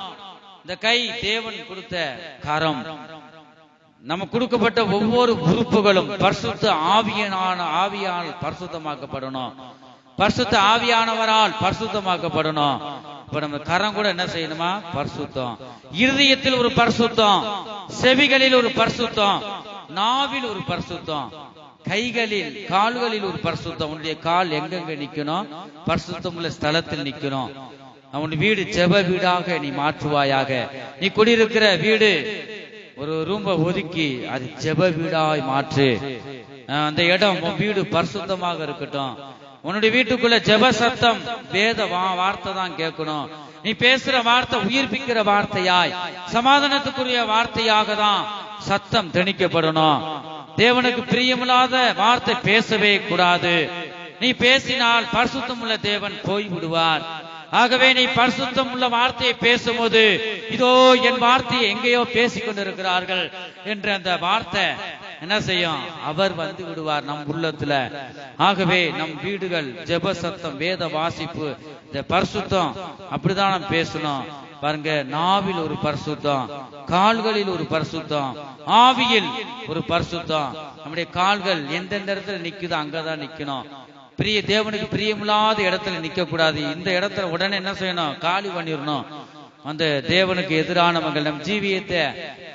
A: இந்த கை தேவன் கொடுத்த கரம். நம்ம கொடுக்கப்பட்ட ஒவ்வொரு உறுப்புகளும் பரிசுத்த ஆவியால் பரிசுத்தமாக்கப்படணும். பரிசுத்த ஆவியானவரால் பரிசுத்தமாக்கப்படணும். இப்ப நம்ம கரம் கூட என்ன செய்யணுமா, பரிசுத்தம். இருதயத்தில் ஒரு பரிசுத்தம், செவிகளில் ஒரு பரிசுத்தம், நாவில் ஒரு பரிசுத்தம், கைகளில் கால்களில் ஒரு பரிசுத்தம். உன்னுடைய கால் எங்கெங்க நிக்கணும், பரிசுத்தம் உள்ள ஸ்தலத்தில் நிக்கணும். அவனுடைய வீடு ஜெப வீடாக நீ மாற்றுவாயாக. நீ குடியிருக்கிற வீடு ஒரு ரூம்ப ஒதுக்கி அது ஜெப வீடாய் மாற்று. அந்த இடம் வீடு பரிசுத்தமாக இருக்கட்டும். உன்னுடைய வீட்டுக்குள்ள ஜெப சத்தம் வேத வார்த்தை தான் கேட்கணும். நீ பேசுற வார்த்தை உயிர்ப்பிக்கிற வார்த்தையாய் சமாதானத்துக்குரிய வார்த்தையாக தான் சத்தம் திணிக்கப்படணும். தேவனுக்கு பிரியமில்லாத வார்த்தை பேசவே கூடாது. நீ பேசினால் பரிசுத்தம் உள்ள தேவன் போய் விடுவார். ஆகவே நீ பரிசுத்தம் உள்ள வார்த்தையை பேசும்போது இதோ என் வார்த்தையை எங்கேயோ பேசிக் கொண்டிருக்கிறார்கள் என்ற அந்த வார்த்தை என்ன செய்யும்? அவர் வந்து விடுவார் நம் உள்ளத்துல. ஆகவே நம் வீடுகள் ஜெப சத்தம் வேத வாசிப்பு இந்த பரிசுத்தம் அப்படிதான் நாம் பேசணும். பாருங்க, நாவில் ஒரு பரிசுத்தம், கால்களில் ஒரு பரிசுத்தம், ஆவியில் ஒரு பரிசுத்தம். நம்முடைய கால்கள் எந்தெந்த இடத்துல நிக்குதோ அங்கதான் நிக்கணும். தேவனுக்கு பிரியமில்லாத இடத்துல நிக்க கூடாது. இந்த இடத்துல உடனே என்ன செய்யணும்? காலி பண்ணிடணும். அந்த தேவனுக்கு எதிரானவங்க, நம்ம ஜீவியத்தை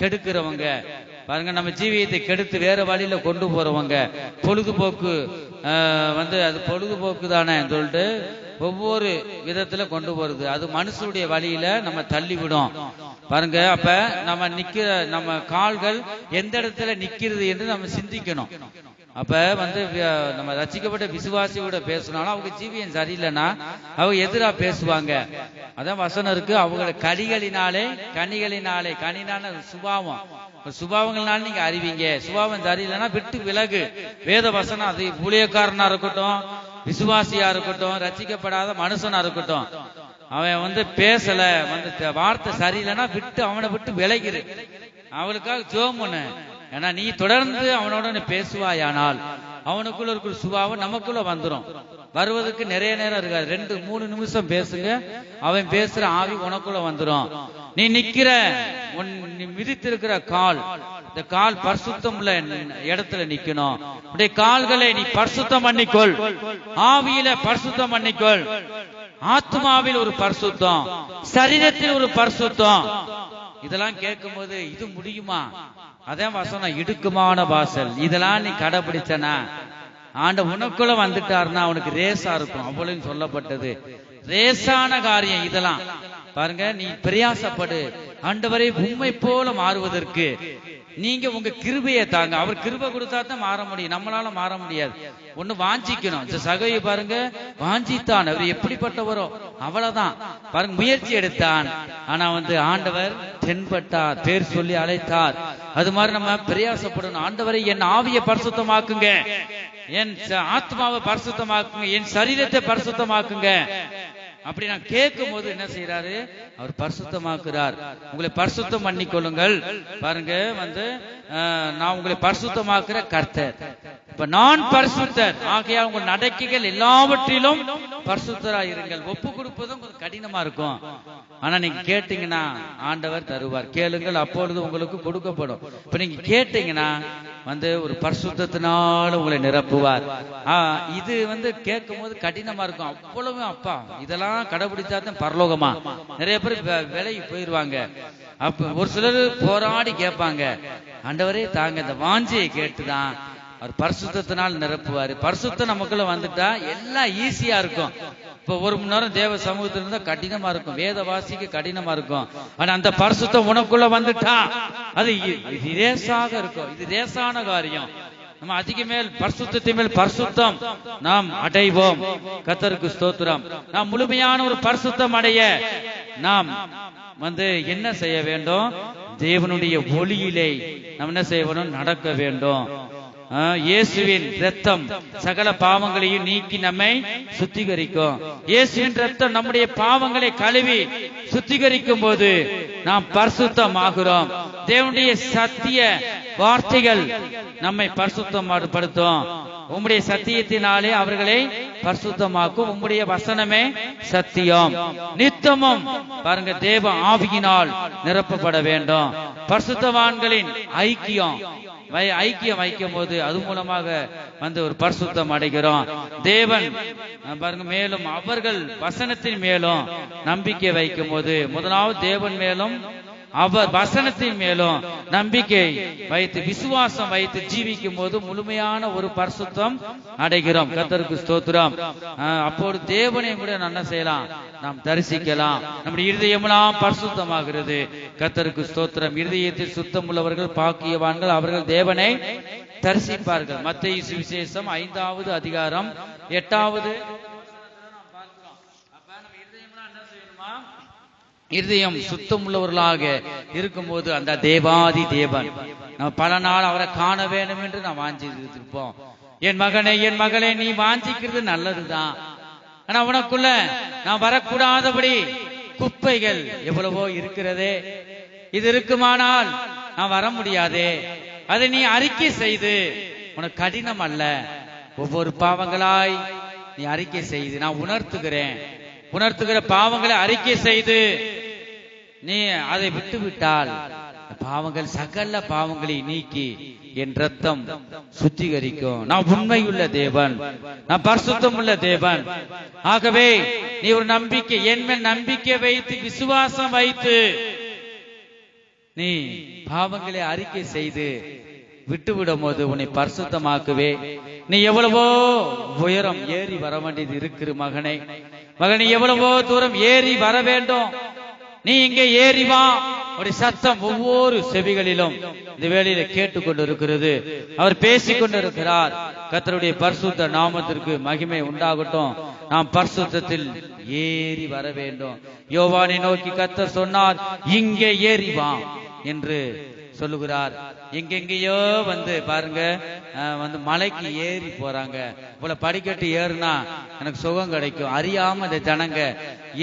A: கெடுக்கிறவங்க, பாருங்க, நம்ம ஜீவியத்தை கெடுத்து வேற வழியில கொண்டு போறவங்க, பொழுதுபோக்கு வந்து அது பொழுதுபோக்கு தானே சொல்லிட்டு ஒவ்வொரு விதத்துல கொண்டு போறது, அது மனுஷனுடைய வழியில நம்ம தள்ளிவிடும். பாருங்க, அப்ப நம்ம கால்கள் எந்த இடத்துல நிக்கிறது என்று நம்ம சிந்திக்கணும். அப்ப வந்து நம்ம ரட்சிக்கப்பட்ட விசுவாசியோட பேசினாலும் அவங்க ஜீவியம் சரியில்லைன்னா அவங்க எதிரா பேசுவாங்க. அதான் வசனம் இருக்கு, அவங்களை கனிகளினாலே கனினான சுபாவங்கள்னால நீங்க அறிவீங்க. சுபாவம் சரியில்லைன்னா விட்டு விலகு. வேத வசனம் அது ஊழியக்காரனா இருக்கட்டும், விசுவாசியா இருக்கட்டும், ரட்சிக்கப்படாத மனுஷனா இருக்கட்டும், அவன் வந்து பேசல, வந்து வார்த்தை சரியில்லைன்னா அவனை விட்டு விலகிரு. அவளுக்காக ஜெபம் பண்ணு. ஏன்னா நீ தொடர்ந்து அவனோட பேசுவாயானால் அவனுக்குள்ள இருக்கிற சுபாவம் நமக்குள்ள வந்துடும். வருவதற்கு நிறைய நேரம் இருக்காது, 2-3 நிமிஷம் பேசுங்க, அவன் பேசுற ஆவி உனக்குள்ள வந்துடும். நீ நிக்கிற நீ மிதித்திருக்கிற கால், இந்த கால் பரிசுத்தம் உள்ள இடத்துல நிக்கணும். உடைய கால்களை நீ பரிசுத்தம் பண்ணிக்கொள், ஆவியில பரிசுத்தம் பண்ணிக்கொள். ஆத்மாவில் ஒரு பரிசுத்தம், சரீரத்தில் ஒரு பரிசுத்தம். இதெல்லாம் கேட்கும் போது இது முடியுமா? அதான் வசனம், இடுக்குமான வாசல். இதெல்லாம் நீ கடைபிடிச்சனா ஆண்ட உனக்குள்ள வந்துட்டாருன்னா அவனுக்கு ரேசா இருக்கும். அவ்வளவு சொல்லப்பட்டது ரேசான காரியம் இதெல்லாம். பாருங்க, நீ பிரயாசப்படு ஆண்டவரை உண்மை போல மாறுவதற்கு. நீங்க உங்க கிருபையை தாங்க. அவர் கிருபை கொடுத்தா தான் மாற முடியும், நம்மளால மாற முடியாது. ஒண்ணு வாஞ்சிக்கணும். சகோதரி பாருங்க, வாஞ்சித்தான். அவர் எப்படிப்பட்டவரோ அவ்வளவுதான். பாருங்க, முயற்சி எடுத்தான், ஆனா வந்து ஆண்டவர் தென்பட்டார், பேர் சொல்லி அழைத்தார். அது மாதிரி நம்ம பிரயாசப்படணும். ஆண்டவரை என் ஆவியை பரிசுத்தமாக்குங்க, என் ஆத்மாவை பரிசுத்தமாக்குங்க, என் சரீரத்தை பரிசுத்தமாக்குங்க. அப்படி நான் கேட்கும் போது என்ன செய்யறாரு? அவர் பரிசுத்தமாக்குறார். உங்களை பரிசுத்தம் பண்ணிக்கொள்ளுங்கள். பாருங்க, வந்து நான் உங்களை பரிசுத்தமாக்குற கர்த்தர். இப்ப நான் பரிசுத்தர் ஆகையால் உங்கள் நடக்கைகள் எல்லாவற்றிலும் பரிசுத்தராய் இருங்கள். ஒப்பு கொடுப்பதும் கொஞ்சம் கடினமா இருக்கும், ஆனா நீங்க கேட்டீங்கன்னா ஆண்டவர் தருவார். கேளுங்கள், அப்பொழுது உங்களுக்கு கொடுக்கப்படும். இப்ப நீங்க கேட்டீங்கன்னா வந்து ஒரு பரிசுத்தத்தினால உங்களை நிரப்புவார். இது வந்து கேட்கும் போது கடினமா இருக்கும். அவ்வளவு அப்பா இதெல்லாம் கடைபிடிச்சாதான் பரலோகமா? நிறைய பேர் விலகி போயிருவாங்க. அப்ப ஒரு சிலர் போராடி கேட்பாங்க, ஆண்டவரே தாங்க, இந்த வாஞ்சியை கேட்டுதான் அவர் பரிசுத்தத்தினால் நிரப்புவாரு. பரிசுத்தம் நமக்குள்ள வந்துட்டா எல்லாம் ஈஸியா இருக்கும். இப்ப 1 மணி நேரம் தேவ சமூகத்துல இருந்தா கடினமா இருக்கும், வேத வாசிக்க கடினமா இருக்கும். ஆனா அந்த பரிசுத்தம் உனக்குள்ள வந்துட்டா அது லேசாக இருக்கும். இது லேசான காரியம். நம்ம அதிக மேல் பரிசுத்தத்தின் மேல் பரிசுத்தம் நாம் அடைவோம். கர்த்தருக்கு ஸ்தோத்திரம். நாம் முழுமையான ஒரு பரிசுத்தம் அடைய நாம் வந்து என்ன செய்ய வேண்டும்? தேவனுடைய ஒளியிலே நாம் என்ன செய்ய வேண்டும்? நடக்க வேண்டும். இயேசுவின் இரத்தம் சகல பாவங்களையும் நீக்கி நம்மை சுத்திகரிக்கும். இயேசுவின் இரத்தம் நம்முடைய பாவங்களை கழுவி சுத்திகரிக்கும் போது நாம் பரிசுத்தம் ஆகிறோம். தேவனுடைய சத்திய வார்த்தைகள் நம்மை பரிசுத்தப்படுத்தும். உம்முடைய சத்தியத்தினாலே அவர்களை பரிசுத்தமாக்கும். உம்முடைய வசனமே சத்தியம். நித்தமும் பாருங்க, தேவ ஆவியினால் நிரப்பப்பட வேண்டும். பரிசுத்தவான்களின் ஐக்கியம் வைக்கும் போது அது மூலமாக வந்து ஒரு பரிசுத்தம் அடைகிறோம். தேவன் பாருங்க, மேலும் அவர்கள் வசனத்தின் மேலும் நம்பிக்கை வைக்கும் போது, முதலாவது தேவன் மேலும் அவர் வசனத்தின் மேலும் நம்பிக்கை வைத்து விசுவாசம் வைத்து ஜீவிக்கும் போது முழுமையான ஒரு பரிசுத்தம் அடைகிறோம். கர்த்தருக்கு ஸ்தோத்திரம். அப்போது தேவனை கூட என்ன செய்யலாம்? நாம் தரிசிக்கலாம். நம்முடைய இருதயமெல்லாம் பரிசுத்தமாகிறது. கர்த்தருக்கு ஸ்தோத்திரம். இருதயத்தில் சுத்தம் உள்ளவர்கள் பாக்கியவான்கள், அவர்கள் தேவனை தரிசிப்பார்கள். மத்தேயு சுவிசேஷம் 5வது அதிகாரம் 8வது இருதயம் சுத்தம் உள்ளவர்களாக இருக்கும்போது அந்த தேவாதி தேவன் நம்ம பல நாள் அவரை காண வேண்டும் என்று நான் வாஞ்சிருப்போம். என் மகனே என் மகளே, நீ வாஞ்சிக்கிறது நல்லதுதான். ஆனா உனக்குள்ள நான் வரக்கூடாதபடி குப்பைகள் எவ்வளவோ இருக்கிறதே. இது இருக்குமானால் நான் வர முடியாதே. அதை நீ அறிக்கை செய்து, உனக்கு கடினம் அல்ல, ஒவ்வொரு பாவங்களாய் நீ அறிக்கை செய்து நான் உணர்த்துகிற பாவங்களை அறிக்கை செய்து நீ அதை விட்டு விட்டால் பாவங்கள் சகல பாவங்களை நீக்கி என் ரத்தம் சுத்திகரிக்கும். நான் உண்மையுள்ள தேவன், நான் பரிசுத்தம் உள்ள தேவன். ஆகவே நீ ஒரு நம்பிக்கை, என் மேல் நம்பிக்கை வைத்து விசுவாசம் வைத்து நீ பாவங்களை அறிக்கை செய்து விட்டுவிடும் போது உன்னை பரிசுத்தமாக்குவே. நீ எவ்வளவோ உயரம் ஏறி வர வேண்டியது இருக்கிற மகனே, மகனே, எவ்வளவோ தூரம் ஏறி வர வேண்டும். நீ இங்கே ஏறி வா. அவருடைய சத்தம் ஒவ்வொரு செவிகளிலும் இந்த வேளையில கேட்டுக்கொண்டு இருக்கிறது. அவர் பேசிக் கொண்டிருக்கிறார். கர்த்தருடைய பரிசுத்த நாமத்திற்கு மகிமை உண்டாகட்டும். நாம் பரிசுத்தத்தில் ஏறி வர வேண்டும். யோவானை நோக்கி கர்த்தர் சொன்னார், இங்கே ஏறி வா என்று சொல்லுகிறார். எங்கெங்கயோ வந்து பாருங்க, வந்து மலைக்கு ஏறி போறாங்க. போல படிக்கட்டு ஏறுனா எனக்கு சுகம் கிடைக்கும் அறியாம இந்த ஜனங்க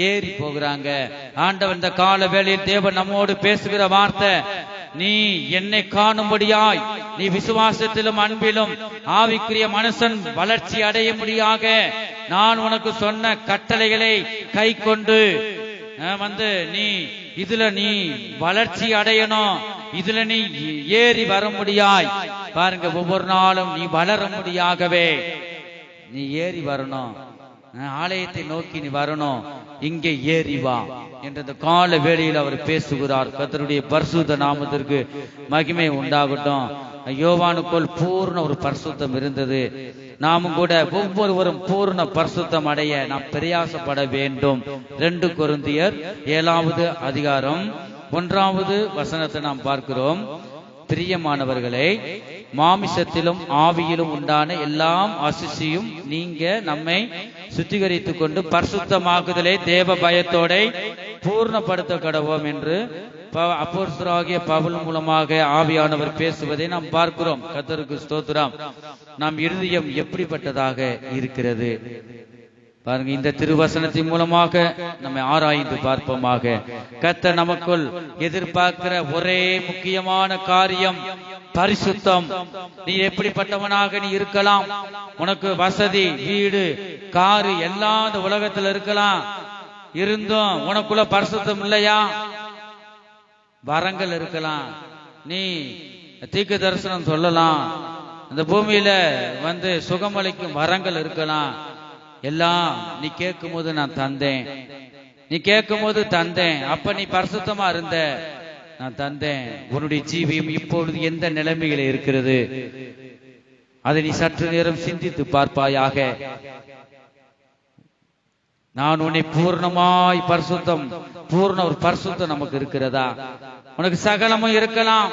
A: ஏறி போகிறாங்க. ஆண்டவன் இந்த கால வேளையில் தேவன் நம்மோடு பேசுகிற வார்த்தை, நீ என்னை காணும்படியாய் நீ விசுவாசத்திலும் அன்பிலும் ஆவிக்குரிய மனுஷன் வளர்ச்சி அடைய முடியாக நான் உனக்கு சொன்ன கட்டளைகளை கை கொண்டு வந்து நீ இதுல நீ வளர்ச்சி அடையணும். இதுல நீ ஏறி வர முடியாய். பாருங்க, ஒவ்வொரு நாளும் நீ வளர முடியாகவே நீ ஏறி வரணும். ஆலயத்தை நோக்கி நீ வரணும். இங்கே ஏறி வா என்ற கால வேளையில் அவர் பேசுகிறார். கர்த்தருடைய பரிசுத்த நாமத்திற்கு மகிமை உண்டாகட்டும். யோவானுக்குள் பூர்ண ஒரு பரிசுத்தம் இருந்தது. நாமும் கூட ஒவ்வொருவரும் பூர்ண பரிசுத்தம் அடைய நாம் பிரயாசப்பட வேண்டும். 2 கொரிந்தியர் 7வது அதிகாரம் 1வது வசனத்தை நாம் பார்க்கிறோம். பிரியமானவர்களே, மாமிசத்திலும் ஆவியிலும் உண்டான எல்லாம் அசுசியும் நீங்க நம்மை சுத்திகரித்துக் கொண்டு பரிசுத்தமாக்குதலை தேவ பயத்தோட பூர்ணப்படுத்த கடவோம் என்று அப்போஸ்தலராகிய பவுல் மூலமாக ஆவியானவர் பேசுவதை நாம் பார்க்கிறோம். கர்த்தருக்கு ஸ்தோத்திரம். நாம் இருதயம் எப்படிப்பட்டதாக இருக்கிறது பாருங்க. இந்த திருவசனத்தின் மூலமாக நம்மை ஆராய்ந்து பார்ப்போமாக. கர்த்தர் நமக்குள் எதிர்பார்க்கிற ஒரே முக்கியமான காரியம் பரிசுத்தம். நீ எப்படிப்பட்டவனாக நீ இருக்கலாம். உனக்கு வசதி, வீடு, காரு எல்லாம் இந்த உலகத்துல இருக்கலாம். இருந்தும் உனக்குள்ள பரிசுத்தம் இல்லையா? வரங்கள் இருக்கலாம், நீ தீர்க்க தரிசனம் சொல்லலாம், இந்த பூமியில வந்து சுகமளிக்கும் வரங்கள் இருக்கலாம். எல்லாம் நீ கேட்கும் போது நான் தந்தேன், நீ கேட்கும் போது தந்தேன். அப்ப நீ பரிசுத்தமா இருந்த, நான் தந்தேன். உன்னுடைய ஜீவியம் இப்பொழுது எந்த நிலைமையில இருக்கிறது அதை நீ சற்று நேரம் சிந்தித்து பார்ப்பாயாக. நான் உன்னை பூர்ணமாய் பரிசுத்தம், பூர்ண ஒரு பரிசுத்தம் நமக்கு இருக்கிறதா? உனக்கு சகலமும் இருக்கலாம்,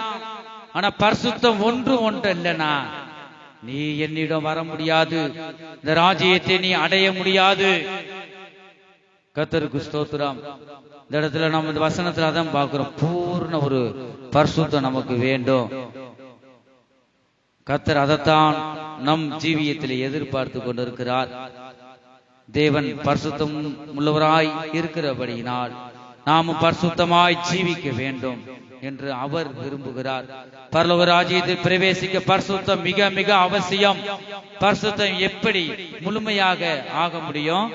A: ஆனா பரிசுத்தம் ஒன்று இல்லைனா நீ என்னிடம் வர முடியாது. இந்த ராஜ்யத்தை நீ அடைய முடியாது. கர்த்தருக்கு ஸ்தோத்திரம். இந்த இடத்துல நம்ம இந்த வசனத்துல அதான் பார்க்கிறோம். பூர்ண ஒரு பரிசுத்தம் நமக்கு வேண்டும். கர்த்தர் அதைத்தான் நம் ஜீவியத்தில் எதிர்பார்த்து கொண்டிருக்கிறார். தேவன் பரிசுத்தம் உள்ளவராய் இருக்கிறபடியினால் நாமும் பரிசுத்தமாய் ஜீவிக்க வேண்டும் என்று அவர் விரும்புகிறார். பரலோக ராஜ்யத்தில் பிரவேசிக்க பரிசுத்தம் மிக மிக அவசியம். பரிசுத்தம் எப்படி முழுமையாக ஆக முடியும்?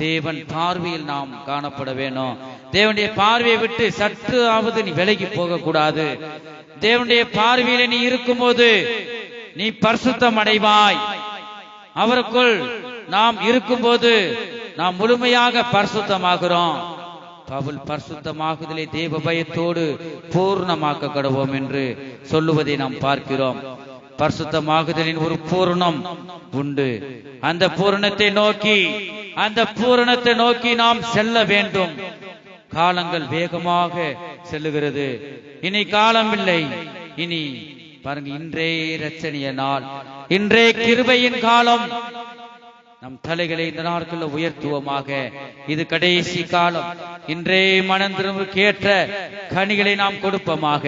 A: தேவன் பார்வையில் நாம் காணப்பட வேணும். தேவனுடைய பார்வையை விட்டு சற்றாவது நீ விலகி போக கூடாது. தேவனுடைய பார்வையில நீ இருக்கும்போது நீ பரிசுத்தம் அடைவாய். அவருக்குள் நாம் இருக்கும்போது நாம் முழுமையாக பரிசுத்தமாகிறோம். பவுல் பரிசுத்தமாகுதலை தேவ பயத்தோடு பூர்ணமாக்க கடவோம் என்று சொல்லுவதை நாம் பார்க்கிறோம். பரிசுத்தமாகுதலின் ஒரு பூரணம் உண்டு. அந்த பூரணத்தை நோக்கி நாம் செல்ல வேண்டும். காலங்கள் வேகமாக செல்லுகிறது. இனி காலம் இல்லை. இனி பாருங்க, இன்றே இரட்சணிய நாள், இன்றே கிருபையின் காலம். நம் தலைகளை இந்த நாட்களில் உயர்த்துவோமாக. இது கடைசி காலம். இன்றே மனம் திரும்புக்கு ஏற்ற கனிகளை நாம் கொடுப்போமாக.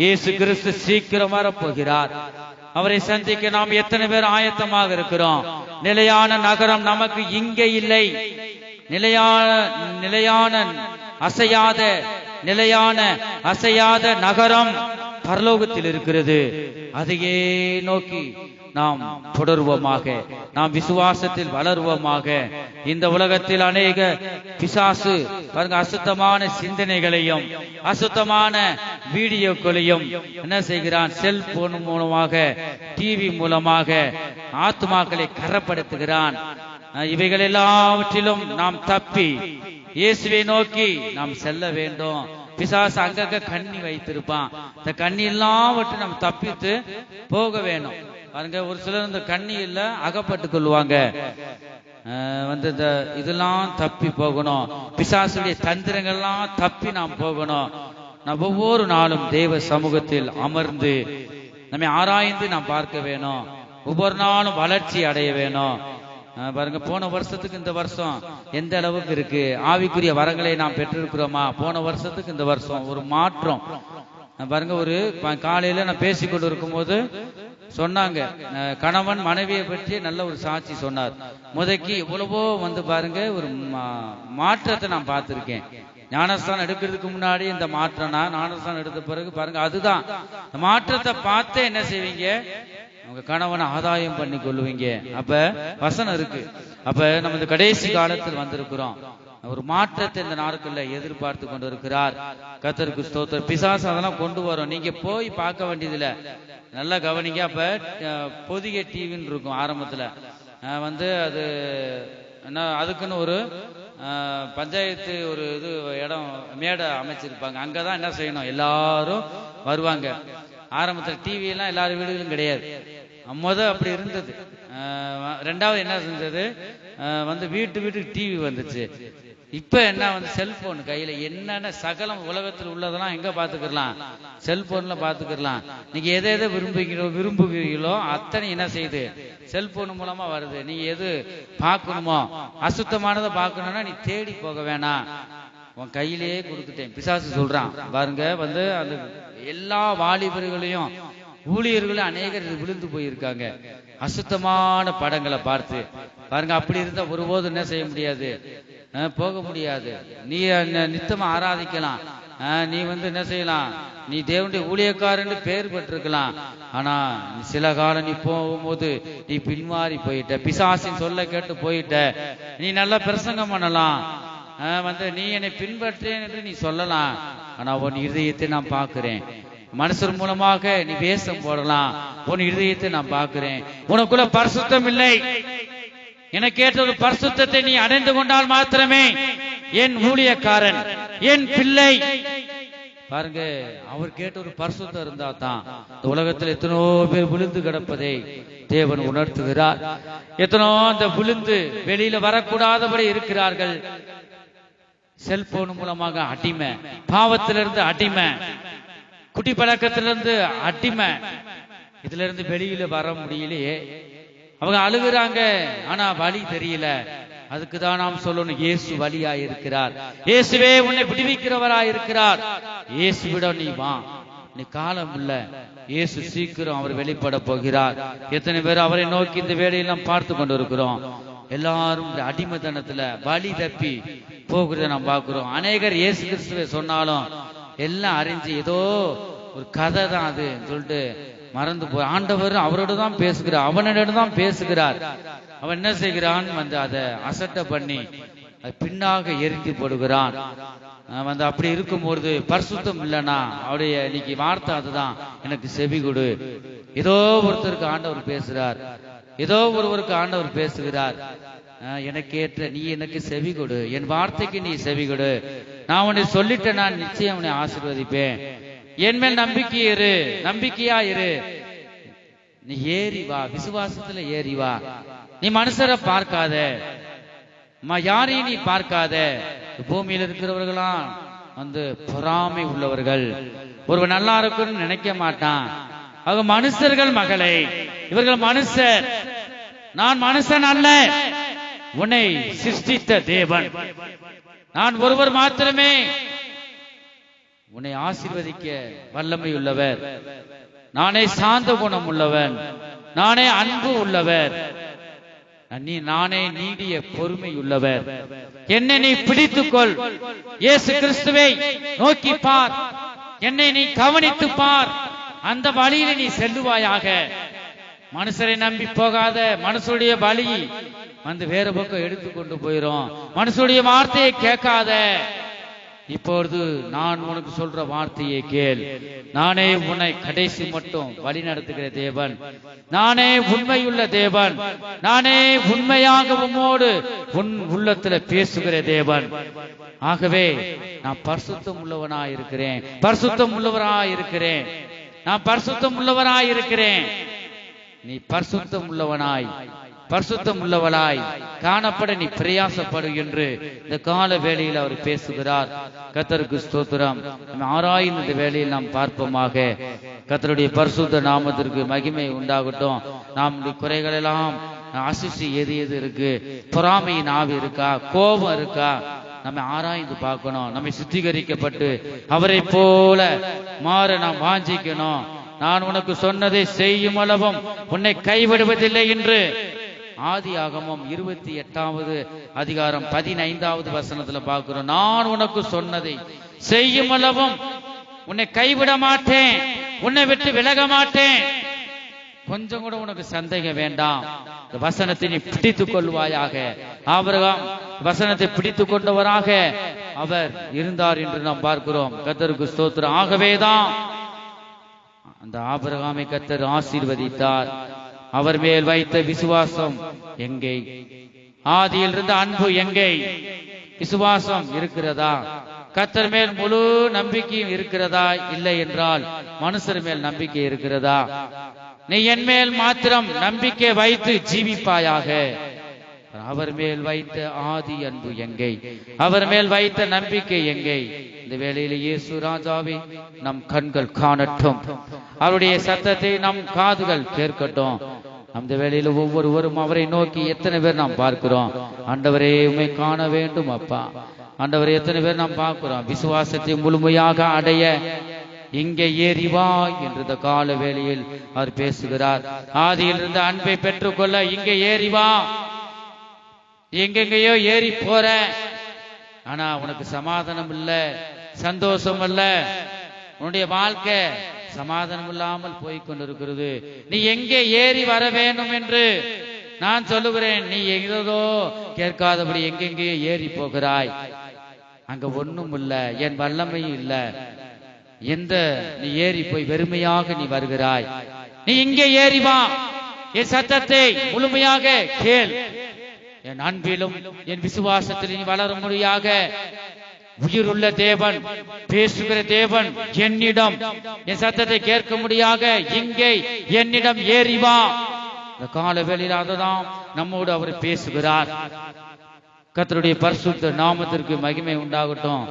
A: இயேசு கிறிஸ்து சீக்கிரம் வரப்போகிறார். அவரை சந்திக்க நாம் எத்தனை பேர் ஆயத்தமாக இருக்கிறோம்? நிலையான நகரம் நமக்கு இங்கே இல்லை. நிலையான அசையாத நகரம் பரலோகத்தில் இருக்கிறது. அதையே நோக்கி நாம் தொடருவோமாக. நாம் விசுவாசத்தில் வளருவோமாக. இந்த உலகத்தில் அநேக பிசாசு பாருங்க, அசுத்தமான சிந்தனைகளையும் அசுத்தமான வீடியோக்களையும் என்ன செய்கிறான்? செல்போன் மூலமாக, டிவி மூலமாக ஆத்மாக்களை கரப்படுத்துகிறான். இவைகள் எல்லாவற்றிலும் நாம் தப்பி இயேசுவை நோக்கி நாம் செல்ல வேண்டும். பிசாசு அங்கங்க கண்ணி வைத்திருப்பான். இந்த கண்ணி எல்லாவற்றையும் நாம் தப்பித்து போக வேணும். பாருங்க, ஒரு சிலர் இந்த கண்ணி இல்ல அகப்பட்டு கொள்வாங்க. இந்த இதெல்லாம் தப்பி போகணும். பிசாசுடைய தந்திரங்கள்லாம் தப்பி நாம் போகணும். நாம் ஒவ்வொரு நாளும் தேவ சமூகத்தில் அமர்ந்து நம்மை ஆராய்ந்து நாம் பார்க்க வேணும். ஒவ்வொரு நாளும் வளர்ச்சி அடைய வேணும். பாருங்க, போன வருஷத்துக்கு இந்த வருஷம் எந்த அளவுக்கு இருக்கு? ஆவிக்குரிய வரங்களை நாம் பெற்றிருக்கிறோமா? போன வருஷத்துக்கு இந்த வருஷம் ஒரு மாற்றம் பாருங்க. ஒரு காலையில நான் பேசிக்கொண்டு இருக்கும் போது சொன்னாங்க, கணவன் மனைவியை பற்றி நல்ல ஒரு சாட்சி சொன்னார். முதக்கி எவ்வளவோ பாருங்க ஒரு மாற்றத்தை நான் பார்த்திருக்கேன். ஞானஸ்தானம் எடுக்கிறதுக்கு முன்னாடி இந்த மாற்றம், ஞானஸ்தானம் எடுத்த பிறகு பாருங்க, அதுதான் மாற்றத்தை பார்த்து என்ன செய்வீங்க? உங்க கணவனை ஆதாயம் பண்ணி கொள்ளுவீங்க. அப்ப வசனம் இருக்கு. அப்ப நம்ம இந்த கடைசி காலத்தில் வந்திருக்கிறோம். ஒரு மாற்றத்தை இந்த நாட்கள்ல எதிர்பார்த்து கொண்டு இருக்கிறார். கர்த்தருக்கு ஸ்தோத்திரம். பிசாசு அதெல்லாம் கொண்டு வரும். நீங்க போய் பார்க்க வேண்டியதுல நல்லா கவனிங்க. அப்ப பொதிகை டிவின்னு இருக்கும் ஆரம்பத்துல. அது என்ன, அதுக்குன்னு ஒரு பஞ்சாயத்து ஒரு இது இடம் மேடை அமைச்சிருப்பாங்க. அங்கதான் என்ன செய்யணும்? எல்லாரும் வருவாங்க. ஆரம்பத்துல டிவி எல்லாம் எல்லாரும் வீடுகளும் கிடையாது. அப்படி இருந்தது. ரெண்டாவது என்ன செஞ்சது? வீட்டுக்கு டிவி வந்துச்சு. இப்ப என்ன செல்போன் கையில என்னென்ன சகலம் உலகத்தில் உள்ளதெல்லாம் எங்க பாத்துக்கலாம்? செல்போன்ல பாத்துக்கலாம். நீங்க எதை விரும்புகிறீங்களோ அத்தனை என்ன செய்யுது? செல்போன் மூலமா வருது. நீங்க எது பார்க்கணுமோ, அசுத்தமானதை பார்க்கணும்னா நீ தேடி போக வேணாம், உன் கையிலேயே கொடுத்துட்டேன். பிசாசு சொல்றான் பாருங்க. அந்த எல்லா வாலிபர்களையும் ஊழியர்களும் அநேகர் விழுந்து போயிருக்காங்க அசுத்தமான படங்களை பார்த்து. பாருங்க, அப்படி இருந்தா ஒருபோது என்ன செய்ய முடியாது? போக முடியாது. நீ நித்தமா ஆராதிக்கலாம். நீ என்ன செய்யலாம்? நீ தேவனுடைய ஊழியக்காரன்னு பேர் பெற்றிருக்கலாம். ஆனா சில காலம் நீ போகும்போது நீ பின்மாறி போயிட்ட, பிசாசின் சொல்ல கேட்டு போயிட்ட. நீ நல்லா பிரசங்கம் பண்ணலாம், நீ என்னை பின்பற்றேன் என்று நீ சொல்லலாம். ஆனா உன் இருதயத்தை நான் பார்க்கிறேன். மனுஷர் மூலமாக நீ வேஷம் போடலாம், உன் இருதயத்தை நான் பார்க்கிறேன். உனக்குள்ள பரிசுத்தம் இல்லை. எனக்கு ஏற்ற ஒரு பரிசுத்தத்தை நீ அடைந்து கொண்டால் மாத்திரமே என் ஊழியக்காரன், என் பிள்ளை. பாருங்க, அவர் கேட்ட ஒரு பரிசுத்தம் இருந்தா தான். இந்த உலகத்தில் எத்தனோ பேர் விழுந்து கிடப்பதை தேவன் உணர்த்துகிறார். எத்தனோ அந்த விழுந்து வெளியில வரக்கூடாதபடி இருக்கிறார்கள். செல்போன் மூலமாக அடிமை, பாவத்திலிருந்து அடிமை, குட்டி பழக்கத்திலிருந்து அடிமை. இதுல இருந்து வெளியில வர முடியலையே. அவங்க அழுகுறாங்க, ஆனா வழி தெரியல. அதுக்குதான் நாம் சொல்லணும், இயேசு வழியா இருக்கிறார். இயேசுவே உன்னை விடுவிக்கிறவராய் இருக்கிறார். இயேசுவிடம் நீ வா, நீ காலம் இல்ல. இயேசு சீக்கிரம் அவர் வெளிப்பட போகிறார். எத்தனை பேர் அவரை நோக்கி இந்த வேலையெல்லாம் பார்த்து கொண்டு இருக்கிறோம். எல்லாரும் அடிமைத்தனத்துல வழி தப்பி போகிறத நாம் பார்க்கிறோம். அநேகர் இயேசு கிறிஸ்துவை சொன்னாலும் எல்லாம் அறிஞ்சு ஏதோ ஒரு கதை தான் அது சொல்லிட்டு மறந்து போய், ஆண்டவர் அவரோட தான் பேசுகிறார், அவனிடம் தான் பேசுகிறார். அவன் என்ன செய்கிறான்? அதை அசட்டை பண்ணி பின்னாக எரிந்து போடுகிறான். அப்படி இருக்கும்போது பரிசுத்தம் இல்லைன்னா அவருடைய இன்னைக்கு வார்த்தை அதுதான், எனக்கு செவி கொடு. ஏதோ ஒருத்தருக்கு ஆண்டவர் பேசுறார், ஏதோ ஒருவருக்கு ஆண்டவர் பேசுகிறார். எனக்கு ஏற்ற நீ எனக்கு செவி கொடு, என் வார்த்தைக்கு நீ செவி கொடு. நான் உன்னை சொல்லிட்டேன், நான் நிச்சயம் உன்னை ஆசீர்வதிப்பேன். என் மேல் நம்பிக்கை இரு, நம்பிக்கையா இரு. நீ ஏறி வா, விசுவாசத்துல ஏறி வா. நீ மனுஷரை பார்க்காத, யாரையும் நீ பார்க்காத. பூமியில் இருக்கிறவர்களாம் பொறாமை உள்ளவர்கள். ஒருவன் நல்லா இருக்குன்னு நினைக்க மாட்டான். அவங்க மனுஷர்கள் மகளே, இவர்கள் மனுஷர். நான் மனுஷன் அல்ல, உன்னை சிருஷ்டித்த தேவன். நான் ஒருவர் மாத்திரமே உன்னை ஆசீர்வதிக்க வல்லமை உள்ளவர். நானே சாந்த குணம் உள்ளவன், நானே அன்பு உள்ளவர், நானே நீடிய பொறுமை உள்ளவர். என்னை நீ பிடித்துக்கொள், இயேசு கிறிஸ்துவை நோக்கி பார், என்னை நீ கவனித்து பார், அந்த வழியில நீ செல்லுவாயாக. மனுஷரை நம்பி போகாத. மனுஷனுடைய வழி வந்து வேற பக்கம் எடுத்துக்கொண்டு போயிரும். மனுஷனுடைய வார்த்தையை கேட்காத. இப்பொழுது நான் உனக்கு சொல்ற வார்த்தையை கேள். நானே உன்னை கடைசி மட்டும் வழி நடத்துகிற தேவன், நானே உண்மையுள்ள தேவன், நானே உண்மையாக உம்மோடு உன் உள்ளத்துல பேசுகிற தேவன். ஆகவே நான் பரிசுத்தம் உள்ளவனாயிருக்கிறேன், பரிசுத்தம் உள்ளவராயிருக்கிறேன், நான் பரிசுத்தம் உள்ளவராயிருக்கிறேன். நீ பரிசுத்தம் உள்ளவனாய் பரிசுத்தம் உள்ளவளாய் காணப்பட நீ பிரயாசப்படு என்று இந்த கால வேளையில் அவர் பேசுகிறார். கர்த்தருக்கு ஸ்தோத்திரம். ஆராய்ந்து இந்த வேளையில் நாம் பார்ப்போமாக. கர்த்தருடைய பரிசுத்த நாமத்திற்கு மகிமை உண்டாகட்டும். நாம் குறைகள் எல்லாம் அசிசி எது எது இருக்கு, பொறாமையின் ஆவி இருக்கா, கோபம் இருக்கா, நம்ம ஆராய்ந்து பார்க்கணும். நம்ம சுத்திகரிக்கப்பட்டு அவரை போல மாற நாம் வாஞ்சிக்கணும். நான் உனக்கு சொன்னதை செய்யும் அளவும் உன்னை கைவிடுவதில்லை என்று ஆதியாகமம் 28வது அதிகாரம் 15வது வசனத்துல பார்க்கிறோம். நான் உனக்கு சொன்னதை செய்யும் அளவும் உன்னை கைவிட மாட்டேன், உன்னை விட்டு விலக மாட்டேன். கொஞ்சம் கூட உனக்கு சந்தேகம் வேண்டாம். இந்த வசனத்தை நீ பிடித்துக் கொள்வாயாக. ஆபிரகாம் வசனத்தை பிடித்துக் கொண்டவராக அவர் இருந்தார் என்று நாம் பார்க்கிறோம். கர்த்தருக்கு ஸ்தோத்திரம். ஆகவேதான் அந்த ஆபிரகாமை கர்த்தர் ஆசீர்வதித்தார். அவர் மேல் வைத்த விசுவாசம் எங்கே? ஆதியில் இருந்த அன்பு எங்கே? விசுவாசம் இருக்கிறதா? கர்த்தர் மேல் முழு நம்பிக்கையும் இருக்கிறதா? இல்லை என்றால் மனுஷர் மேல் நம்பிக்கை இருக்கிறதா? நீ என் மேல் மாத்திரம் நம்பிக்கை வைத்து ஜீவிப்பாயாக. அவர் மேல் வைத்த ஆதி அன்பு எங்கே? அவர் மேல் வைத்த நம்பிக்கை எங்கே? இந்த வேளையில இயேசு ராஜாவை நம் கண்கள் காணட்டும், அவருடைய சத்தத்தை நம் காதுகள் கேட்கட்டும். அந்த வேளையில ஒவ்வொருவரும் அவரை நோக்கி எத்தனை பேர் நாம் பார்க்கிறோம்? ஆண்டவரே உம்மை காண வேண்டும் அப்பா. ஆண்டவரே எத்தனை பேர் நாம் பார்க்கிறோம்? விசுவாசத்தை முழுமையாக அடைய இங்கே ஏறி வா என்று இந்த கால வேளையில் அவர் பேசுகிறார். ஆதியில் இருந்த அன்பை பெற்றுக்கொள்ள இங்கே ஏறி வா. எங்கெங்கயோ ஏறி போற, ஆனா உனக்கு சமாதானம் இல்ல, சந்தோஷம் இல்ல, உன்னுடைய வாழ்க்கை சமாதானம் இல்லாமல் போய்கொண்டிருக்கிறது. நீ எங்கே ஏறி வர வேண்டும் என்று நான் சொல்லுகிறேன். நீ எங்கதோ கேட்காதபடி எங்கெங்கேயோ ஏறி போகிறாய். அங்க ஒண்ணும் இல்ல, என் வல்லமையும் இல்ல. எந்த நீ ஏறி போய் வெறுமையாக நீ வருகிறாய். நீ இங்கே ஏறி வா, என் சத்தத்தை முழுமையாக கேள். என் அன்பிலும் என் விசுவாசத்தில் நீ வளரும்படியாக உயிருள்ள தேவன், பேசுகிற தேவன் என்னிடம் என் சத்தத்தை கேட்க முடியாக இங்கே என்னிடம் ஏறி வா. இந்த கால வேளையில் அதுதான் நம்மோடு அவர் பேசுகிறார். கர்த்தருடைய பரிசுத்த நாமத்திற்கு மகிமை உண்டாகட்டும்.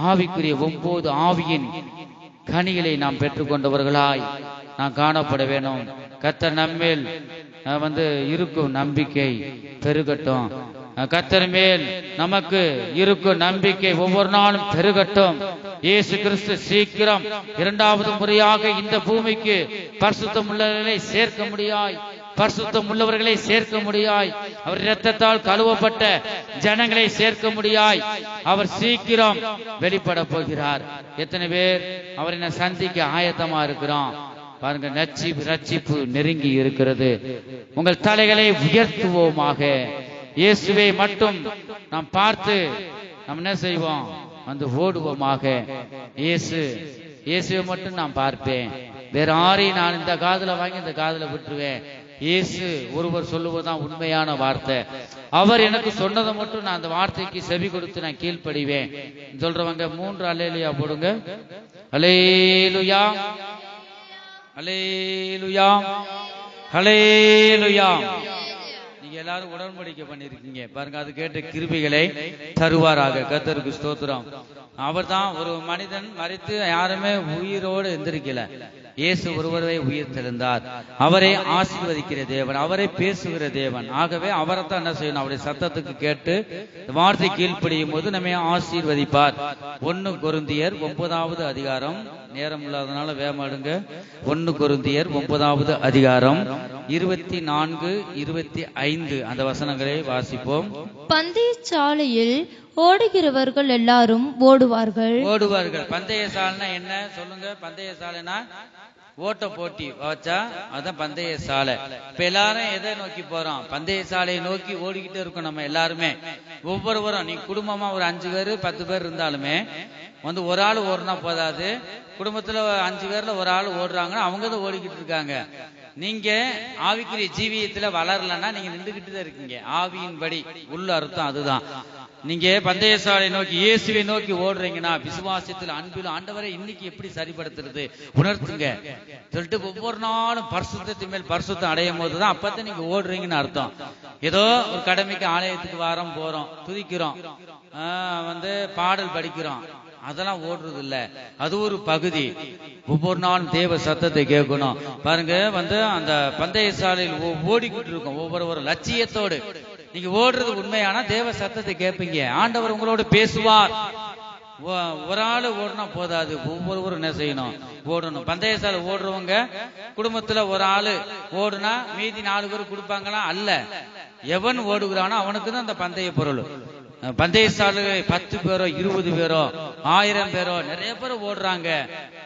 A: ஆவிக்குரிய 9 ஆவியின் கனிகளை நாம் பெற்றுக்கொண்டவர்களாய் நாம் காணப்பட வேணும். கர்த்தர் நம்மேல் இருக்கும் நம்பிக்கை பெருகட்டும். கர்த்தர் மேல் நமக்கு இருக்கும் நம்பிக்கை ஒவ்வொரு நாளும் பெருகட்டும். இயேசு கிறிஸ்து சீக்கிரம் 2வது முறையாக இந்த பூமிக்கு பரிசுத்தம் உள்ளவர்களை சேர்க்க முடியாய், பரிசுத்தம் உள்ளவர்களை சேர்க்க முடியாய், அவர் இரத்தத்தால் கழுவப்பட்ட ஜனங்களை சேர்க்க முடியாய். அவர் சீக்கிரம் வெளிப்பட போகிறார். எத்தனை பேர் அவரை சந்திக்க ஆயத்தமா இருக்கிறோம்? பாருங்க, ரட்சிப்பு நெருங்கி இருக்கிறது. உங்கள் தலைகளை உயர்த்துவோமாக. இயேசுவை மட்டும் நாம் பார்த்து நாம் என்ன செய்வோம்? ஓடுவோமாக. இயேசுவை மட்டும் நான் பார்ப்பேன், வேற யாரையும் நான் இந்த காதுல வாங்கி இந்த காதுல விட்டுருவேன். இயேசு ஒருவர் சொல்லுவதுதான் உண்மையான வார்த்தை. அவர் எனக்கு சொன்னதை மட்டும் நான் அந்த வார்த்தைக்கு செவி கொடுத்து நான் கீழ்ப்படிவேன் சொல்றவங்க 3 அல்லேலூயா போடுங்க. அல்லேலூயா, அல்லேலூயா, அல்லேலூயா. நீங்க எல்லாரும் உடன்படிக்கை பண்ணிருக்கீங்க பாருங்க. அது கேட்ட கிருபைகளை தருவாராக. கர்த்தருக்கு ஸ்தோத்திரம். அவர் தான் ஒரு மனிதன் மரித்து யாருமே உயிரோடு எந்திரிக்கல. இயேசு ஒருவரை உயிர் தெழுந்தார். அவரை ஆசீர்வதிக்கிற தேவன், அவரை பேசுகிற தேவன். ஆகவே அவரை தான் என்ன செய்யணும்? அவருடைய சத்தத்துக்கு கேட்டு வார்த்தை கீழ்ப்படியும் போது நம்மை ஆசீர்வதிப்பார். 1 கொரிந்தியர் 9வது அதிகாரம், நேரம் இல்லாதனால வேமாடுங்க. 1 கொரிந்தியர் 9வது அதிகாரம் 24, 25 அந்த வசனங்களை வாசிப்போம்.
B: பந்தய சாலையில் ஓடுகிறவர்கள் எல்லாரும் ஓடுவார்கள்.
A: பந்தய சாலைனா என்ன சொல்லுங்க? பந்தய சாலைனா ஓட்ட போட்டி வச்சா அதான் பந்தய சாலை. இப்ப எல்லாரும் எதை நோக்கி போறோம்? பந்தய சாலையை நோக்கி ஓடிக்கிட்டே இருக்கோம் நம்ம எல்லாருமே. ஒவ்வொருவரும் நீ குடும்பமா ஒரு 5 பேர் 10 பேர் இருந்தாலுமே ஒரு ஆள் ஓடுனா போதாது. குடும்பத்துல 5 பேர்ல ஒரு ஆள் ஓடுறாங்கன்னா அவங்க தான் ஓடிக்கிட்டு இருக்காங்க. நீங்க ஆவிக்குரிய ஜீவியத்துல வளரலன்னா நீங்க நின்றுகிட்டு தான் இருக்கீங்க. ஆவியின்படி உள்ள அர்த்தம் அதுதான். நீங்க பந்தய சாலை நோக்கி இயேசுவை நோக்கி ஓடுறீங்கன்னா விசுவாசத்தில் அன்பிலும் ஆண்டவரை இன்னைக்கு எப்படி சரிப்படுத்துறது உணர்த்துங்க சொல்லிட்டு ஒவ்வொரு நாளும் பரிசுத்தத்தின் மேல் பரிசுத்தம் அடையும் போதுதான் அப்பதான் நீங்க ஓடுறீங்கன்னு அர்த்தம். ஏதோ ஒரு கடமைக்கு ஆலயத்துக்கு வாரம் போறோம், துதிக்கிறோம், பாடல் படிக்கிறோம், அதெல்லாம் ஓடுறது இல்ல. அது ஒரு பகுதி. ஒவ்வொரு நாளும் தேவ சத்தத்தை கேட்கணும். பாருங்க அந்த பந்தய சாலையில் ஓடிக்கிட்டு இருக்கோம் ஒவ்வொரு லட்சியத்தோடு. நீங்க ஓடுறது உண்மையான தேவ சத்தத்தை கேட்பீங்க. ஆண்டவர் உங்களோட பேசுவார். ஒரு ஆளு ஓடுனா போதாது, ஒவ்வொருவரும் என்ன செய்யணும்? ஓடணும். பந்தய சாலை ஓடுறவங்க குடும்பத்துல ஒரு ஆளு ஓடுனா மீதி 4 பேர் கொடுப்பாங்களா? அல்ல. எவன் ஓடுகிறானோ அவனுக்கு தான் அந்த பந்தய பொருள். பந்தய சாலை 10 பேரோ 20 பேரோ 1000 பேரோ நிறைய பேர் ஓடுறாங்க.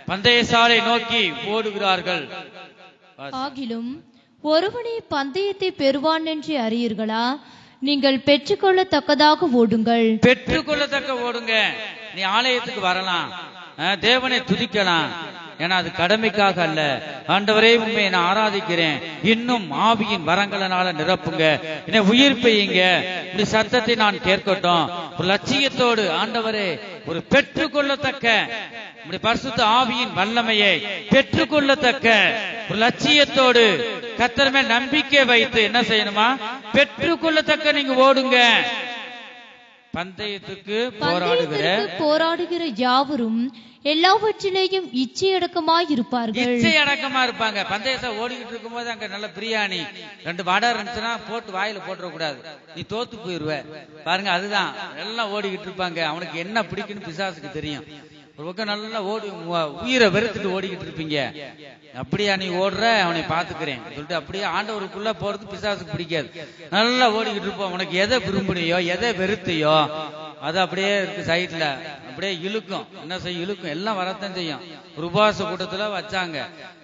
A: பந்தய சாலை நோக்கி ஓடுகிறார்கள்.
B: ஆகிலும் ஒருவனே பந்தயத்தை பெறுவான் என்று அறியீர்களா? நீங்கள் பெற்றுக்கொள்ளத்தக்கதாக ஓடுங்கள்.
A: பெற்றுக்கொள்ளத்தக்க ஓடுங்க. நீ ஆலயத்துக்கு வரலாம், தேவனை துதிக்கலாம், ஏன்னா அது கடமைக்காக அல்ல. ஆண்டவரே உண்மையை நான் ஆராதிக்கிறேன், இன்னும் ஆவியின் வரங்களினால நிரப்புங்க, என்னை உயிர் பெய்யுங்க, இப்படி சத்தத்தை நான் கேட்கட்டும். ஒரு லட்சியத்தோடு ஆண்டவரே ஒரு பெற்றுக்கொள்ளத்தக்க பரிசுத்த ஆவியின் வல்லமையை பெற்றுக்கொள்ளத்தக்க ஒரு லட்சியத்தோடு கர்த்தர் மேல் நம்பிக்கை வைத்து என்ன செய்யணுமா? பெற்றுக்கொள்ளத்தக்க நீங்க ஓடுங்க. பந்தயத்துக்கு
B: போராடுகிற யாவரும் எல்லாவற்றிலேயும் இச்சையடக்கமாய் இருப்பார்கள்.
A: இச்சையடக்கமா இருப்பாங்க. பந்தயத்தை ஓடிக்கிட்டு இருக்கும் போது அங்க நல்ல பிரியாணி 2 வடை இருந்துச்சுன்னா போட்டு வாயில போட்டுற கூடாது, நீ தோத்து போயிருவ. பாருங்க, அதுதான் எல்லாம் ஓடிக்கிட்டு இருப்பாங்க. அவனுக்கு என்ன பிடிக்குன்னு பிசாசுக்கு தெரியும். ஒரு பக்கம் நல்லா ஓடி உயிரை வெறுத்துட்டு ஓடிக்கிட்டு இருப்பீங்க. அப்படியா நீ ஓடுற, அவனை பாத்துக்கிறேன் சொல்லிட்டு அப்படியே ஆண்டவருக்குள்ள போறது பிசாசுக்கு பிடிக்காது. நல்லா ஓடிக்கிட்டு இருப்போம். உனக்கு எதை விரும்பினியோ எதை வெறுத்தையோ அது அப்படியே இருக்கு சைட்ல, அப்படியே இழுக்கும். என்ன செய்யும்? இழுக்கும். எல்லாம் வரத்தான் செய்யும். ஒரு உபவாச கூட்டத்துல வச்சாங்க,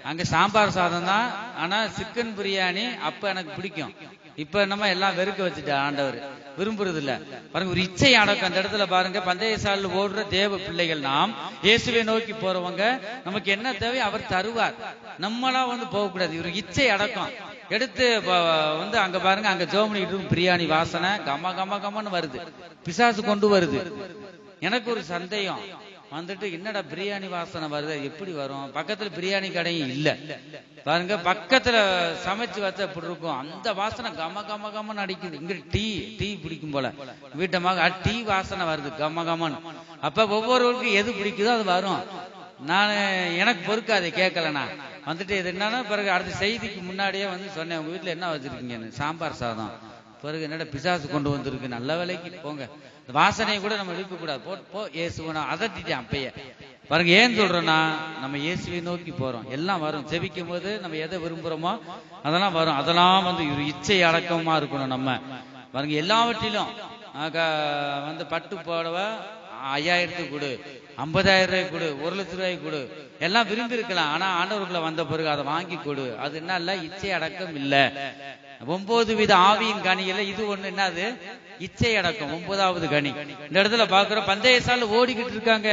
A: அங்க சாம்பார் சாதம் தான், ஆனா சிக்கன் பிரியாணி அப்ப எனக்கு பிடிக்கும். இப்ப நம்ம எல்லாம் வெறுக்க வச்சுட்டா ஆண்டவர், விரும்புறது இல்ல. பாருங்க, ஒரு இச்சை அடக்கம் அந்த இடத்துல. பாருங்க, பந்தய சாலையில் ஓடுற தேவ பிள்ளைகள் நாம், இயேசுவை நோக்கி போறவங்க, நமக்கு என்ன தேவை அவர் தருவார். நம்மளா போகக்கூடாது. இவரு இச்சை அடக்கம் எடுத்து அங்க பாருங்க, அங்க ஜோமனிட்டு பிரியாணி வாசனை கம கம கமன்னு வருது, பிசாசு கொண்டு வருது. எனக்கு ஒரு சந்தேகம் என்னடா பிரியாணி வாசனை வருது, எப்படி வரும்? பக்கத்துல பிரியாணி கடையும் இல்ல. பாருங்க, பக்கத்துல சமைச்சு வச்சா எப்படி இருக்கும்? அந்த வாசனை கம கம கமன்னு அடிக்குது. இங்க டீ பிடிக்கும் போல வீட்டமாக டீ வாசனை வருது கம கமன்னு. அப்ப ஒவ்வொருவருக்கும் எது பிடிக்குதோ அது வரும். நான் எனக்கு பொறுக்காது கேட்கலண்ணா இது என்னன்னா, பிறகு அடுத்த செய்திக்கு முன்னாடியே சொன்னேன், உங்க வீட்டுல என்ன வச்சிருக்கீங்கன்னு. சாம்பார் சாதம். பிறகு என்னடா பிசாசு கொண்டு வந்திருக்கு, நல்ல வேலைக்கு போங்க, வாசனையை கூட நம்ம இழுக்க கூடாது, போ இயேசுவனா அதட்டிட்டேன் அப்பயே. பாருங்க, ஏன் சொல்றோம்னா நம்ம இயேசுவை நோக்கி போறோம். எல்லாம் வரும். ஜெபிக்கும் போது நம்ம எதை விரும்புறோமோ அதெல்லாம் வரும். அதெல்லாம் ஒரு இச்சை அடக்கமா இருக்கணும் நம்ம. பாருங்க, எல்லாவற்றிலும் பட்டு போடவ 5000 கொடு, 50000 ரூபாய் கொடு, 1 லட்ச ரூபாய் கொடு, எல்லாம் விரும்பி இருக்கலாம். ஆனா ஆண்டவருக்குள்ள வந்த பிறகு அதை வாங்கி கொடு. அது என்ன இல்ல, இச்சை அடக்கம் இல்ல. 9 வித ஆவியின் கனியில இது ஒண்ணு என்னது? இச்சை அடக்கம். 9வது கனி. இந்த இடத்துல பாக்குற பந்தய சாலை ஓடிக்கிட்டு இருக்காங்க.